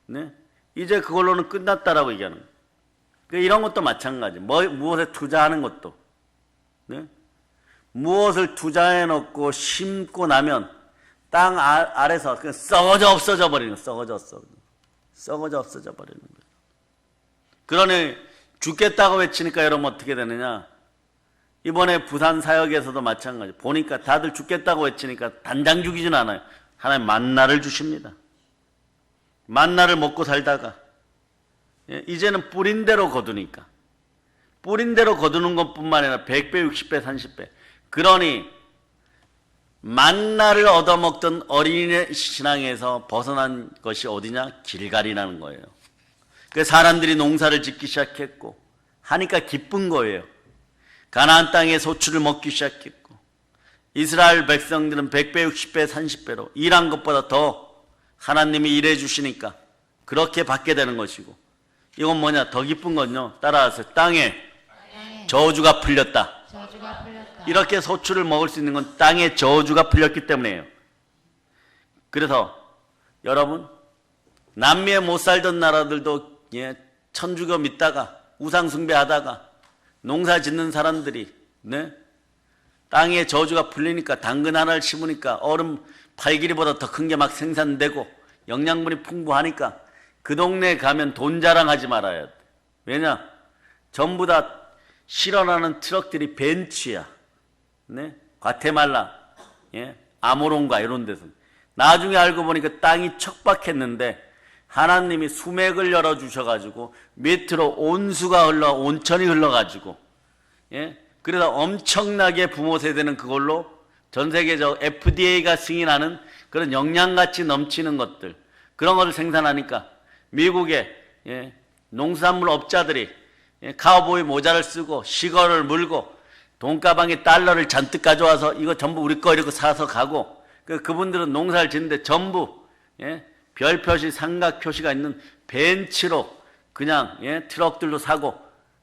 네? 이제 그걸로는 끝났다라고 얘기하는 거예요. 그러니까 이런 것도 마찬가지. 무엇에 투자하는 것도. 네? 무엇을 투자해 놓고 심고 나면 땅 아래서 그냥 썩어져 없어져 버리는 거예요. 썩어져 없어져 버리는 거예요. 그러니 죽겠다고 외치니까 여러분 어떻게 되느냐? 이번에 부산 사역에서도 마찬가지. 보니까 다들 죽겠다고 외치니까 단장 죽이진 않아요. 하나님 만나를 주십니다. 만나를 먹고 살다가 이제는 뿌린 대로 거두니까. 뿌린 대로 거두는 것뿐만 아니라 100배, 60배, 30배. 그러니 만나를 얻어먹던 어린이 신앙에서 벗어난 것이 어디냐? 길갈이라는 거예요. 그 사람들이 농사를 짓기 시작했고 하니까 기쁜 거예요. 가나안 땅의 소출을 먹기 시작했고 이스라엘 백성들은 100배, 60배, 30배로 일한 것보다 더 하나님이 일해 주시니까 그렇게 받게 되는 것이고 이건 뭐냐? 더 기쁜 건요. 따라하세요. 땅에 저주가 풀렸다. 이렇게 소출을 먹을 수 있는 건 땅에 저주가 풀렸기 때문이에요. 그래서 여러분 남미에 못 살던 나라들도 천주교 믿다가 우상 숭배하다가 농사 짓는 사람들이 땅에 저주가 풀리니까 당근 하나를 심으니까 얼음 팔길이보다 더 큰 게 막 생산되고 영양분이 풍부하니까 그 동네에 가면 돈 자랑하지 말아야 돼. 왜냐? 전부 다 실어나는 트럭들이 벤츠야. 과테말라, 아모론가 이런 데서. 나중에 알고 보니까 땅이 척박했는데 하나님이 수맥을 열어주셔가지고 밑으로 온수가 온천이 흘러가지고 그래서 엄청나게 부모 세대는 그걸로 전 세계적 FDA가 승인하는 그런 영양가치 넘치는 것들 그런 것을 생산하니까 미국의 농산물 업자들이 카우보이 모자를 쓰고 시거를 물고 돈가방에 달러를 잔뜩 가져와서 이거 전부 우리 거 이러고 사서 가고 그분들은 농사를 짓는데 전부 별 표시 삼각 표시가 있는 벤츠로 그냥 트럭들도 사고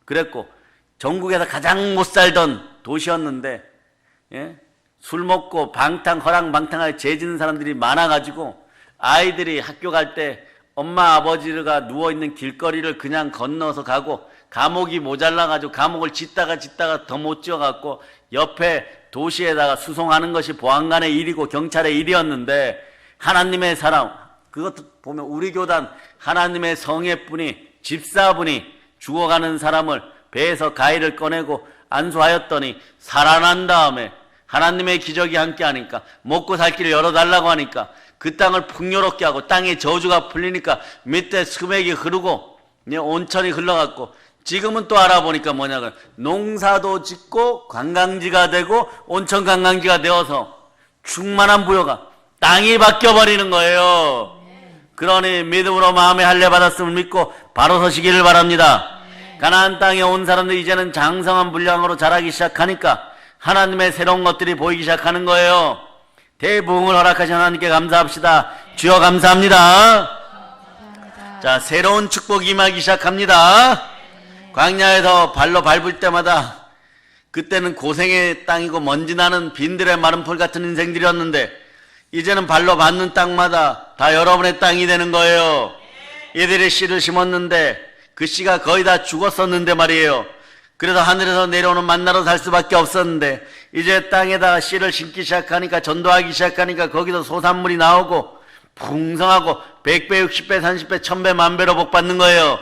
그랬고 전국에서 가장 못 살던 도시였는데 술 먹고 허랑방탕하게 죄지는 사람들이 많아가지고 아이들이 학교 갈 때 엄마 아버지가 누워있는 길거리를 그냥 건너서 가고 감옥이 모자라가지고 감옥을 짓다가 더 못 지어갖고 옆에 도시에다가 수송하는 것이 보안관의 일이고 경찰의 일이었는데 하나님의 사람 그것도 보면 우리 교단 하나님의 성애분이 집사분이 죽어가는 사람을 배에서 가위를 꺼내고 안수하였더니 살아난 다음에 하나님의 기적이 함께하니까 먹고 살 길을 열어달라고 하니까 그 땅을 풍요롭게 하고 땅에 저주가 풀리니까 밑에 수맥이 흐르고 온천이 흘러갔고 지금은 또 알아보니까 뭐냐면 농사도 짓고 관광지가 되고 온천 관광지가 되어서 충만한 부여가 땅이 바뀌어버리는 거예요. 그러니 믿음으로 마음의 할례 받았음을 믿고 바로 서시기를 바랍니다. 가나안 땅에 온 사람들이 이제는 장성한 분량으로 자라기 시작하니까 하나님의 새로운 것들이 보이기 시작하는 거예요. 대부흥을 허락하신 하나님께 감사합시다. 주여 감사합니다. 자, 새로운 축복이 임하기 시작합니다. 광야에서 발로 밟을 때마다 그때는 고생의 땅이고 먼지 나는 빈들의 마른 풀 같은 인생들이었는데 이제는 발로 밟는 땅마다 다 여러분의 땅이 되는 거예요. 이들이 씨를 심었는데 그 씨가 거의 다 죽었었는데 말이에요. 그래서 하늘에서 내려오는 만나로 살 수밖에 없었는데 이제 땅에다가 씨를 심기 시작하니까, 전도하기 시작하니까 거기서 소산물이 나오고 풍성하고 100배, 60배, 30배, 1000배, 만배로 복받는 거예요.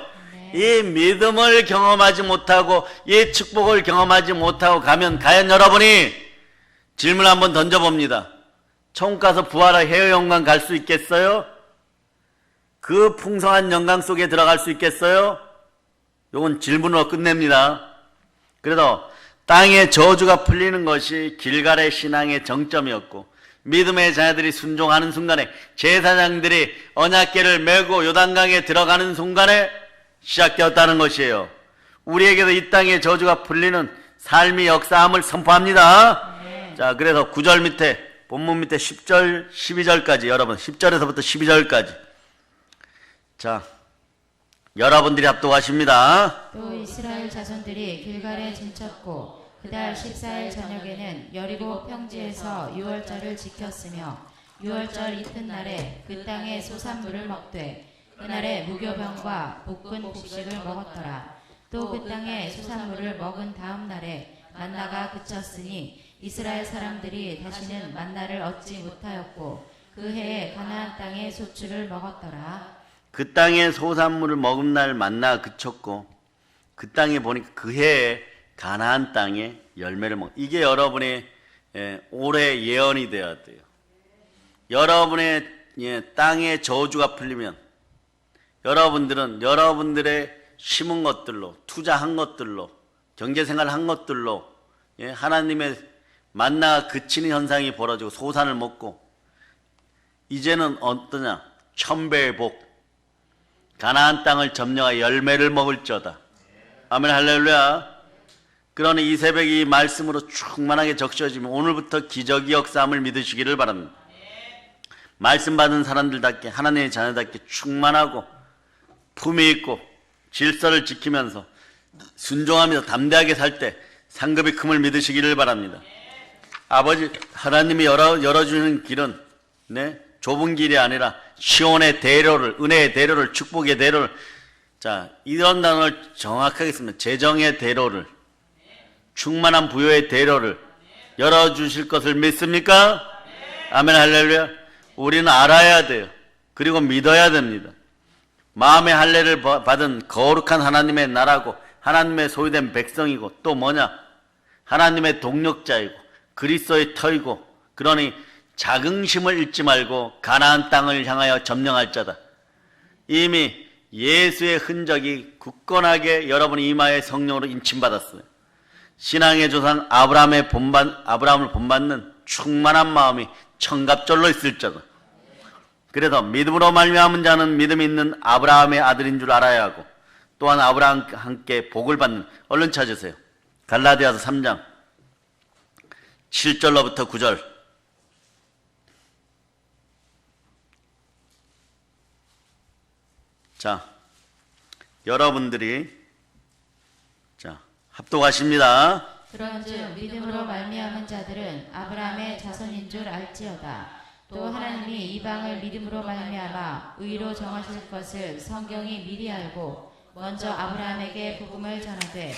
이 믿음을 경험하지 못하고 이 축복을 경험하지 못하고 가면 과연 여러분이 질문 한번 던져봅니다. 천국 가서 부활할 해의 영광 갈 수 있겠어요? 그 풍성한 영광 속에 들어갈 수 있겠어요? 요건 질문으로 끝냅니다. 그래서 땅의 저주가 풀리는 것이 길갈의 신앙의 정점이었고, 믿음의 자녀들이 순종하는 순간에, 제사장들이 언약궤를 메고 요단강에 들어가는 순간에 시작되었다는 것이에요. 우리에게도 이 땅의 저주가 풀리는 삶의 역사함을 선포합니다. 자, 그래서 9절 밑에, 본문 밑에 10절, 12절까지, 여러분 10절에서부터 12절까지. 자, 여러분들이 합독하십니다. 또 이스라엘 자손들이 길갈에 진쳤고 그달 14일 저녁에는 여리고 평지에서 유월절을 지켰으며 유월절 이튿날에 그 땅의 소산물을 먹되 그날에 무교병과 볶은 곡식을 먹었더라. 또 그 땅의 소산물을 먹은 다음 날에 만나가 그쳤으니 이스라엘 사람들이 다시는 만나를 얻지 못하였고 그 해에 가나안 땅의 소출을 먹었더라. 그 땅의 소산물을 먹은 날 만나가 그쳤고 그 땅에 보니까 그 해에 가나안 땅에 열매를 먹. 이게 여러분의 올해 예언이 되어야 돼요. 여러분의 땅의 저주가 풀리면 여러분들은 여러분들의 심은 것들로, 투자한 것들로, 경제생활 한 것들로 하나님의 만나가 그치는 현상이 벌어지고 소산을 먹고 이제는 어떠냐? 천배의 복, 가나안 땅을 점령하여 열매를 먹을지어다. 아멘 할렐루야. 그러니 이 새벽이 말씀으로 충만하게 적셔지면 오늘부터 기적의 역사함을 믿으시기를 바랍니다. 말씀 받은 사람들답게, 하나님의 자녀답게 충만하고 품위 있고 질서를 지키면서 순종하면서 담대하게 살 때 상급이 큼을 믿으시기를 바랍니다. 아버지 하나님이 열어주는 길은 좁은 길이 아니라 시온의 대로를, 은혜의 대로를, 축복의 대로를, 자, 이런 단어를 정확하게 씁니다. 재정의 대로를, 충만한 부여의 대로를 열어주실 것을 믿습니까? 아멘 할렐루야. 우리는 알아야 돼요. 그리고 믿어야 됩니다. 마음의 할례를 받은 거룩한 하나님의 나라고 하나님의 소유된 백성이고 또 뭐냐? 하나님의 동력자이고 그리스도의 터이고, 그러니 자긍심을 잃지 말고 가나안 땅을 향하여 점령할 자다. 이미 예수의 흔적이 굳건하게 여러분의 이마에 성령으로 인침받았어요. 신앙의 조상 아브라함을 본받는 충만한 마음이 청갑절로 있을 자다. 그래서 믿음으로 말미암은 자는 믿음이 있는 아브라함의 아들인 줄 알아야 하고 또한 아브라함과 함께 복을 받는, 얼른 찾으세요. 갈라디아서 3장 7절로부터 9절. 자, 여러분들이 합독하십니다. 그런즉 믿음으로 말미암은 자들은 아브라함의 자손인 줄 알지어다. 또 하나님이 이방을 믿음으로 말미암아 의로 정하실 것을 성경이 미리 알고 먼저 아브라함에게 복음을 전하되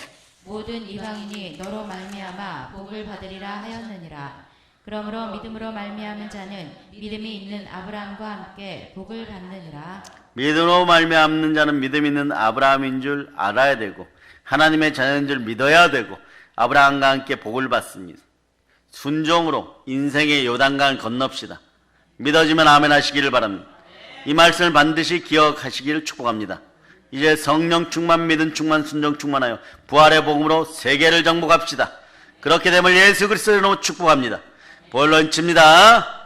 모든 이방인이 너로 말미암아 복을 받으리라 하였느니라. 그러므로 믿음으로 말미암은 자는 믿음이 있는 아브라함과 함께 복을 받느니라. 믿음으로 말미암는 자는 믿음 있는 아브라함인 줄 알아야 되고 하나님의 자녀인 줄 믿어야 되고 아브라함과 함께 복을 받습니다. 순종으로 인생의 요단강을 건넙시다. 믿어지면 아멘 하시기를 바랍니다. 이 말씀을 반드시 기억하시기를 축복합니다. 이제 성령 충만, 믿음 충만, 순종 충만하여 부활의 복음으로 세계를 정복합시다. 그렇게 되면 예수 그리스도로 축복합니다. 볼런칩니다.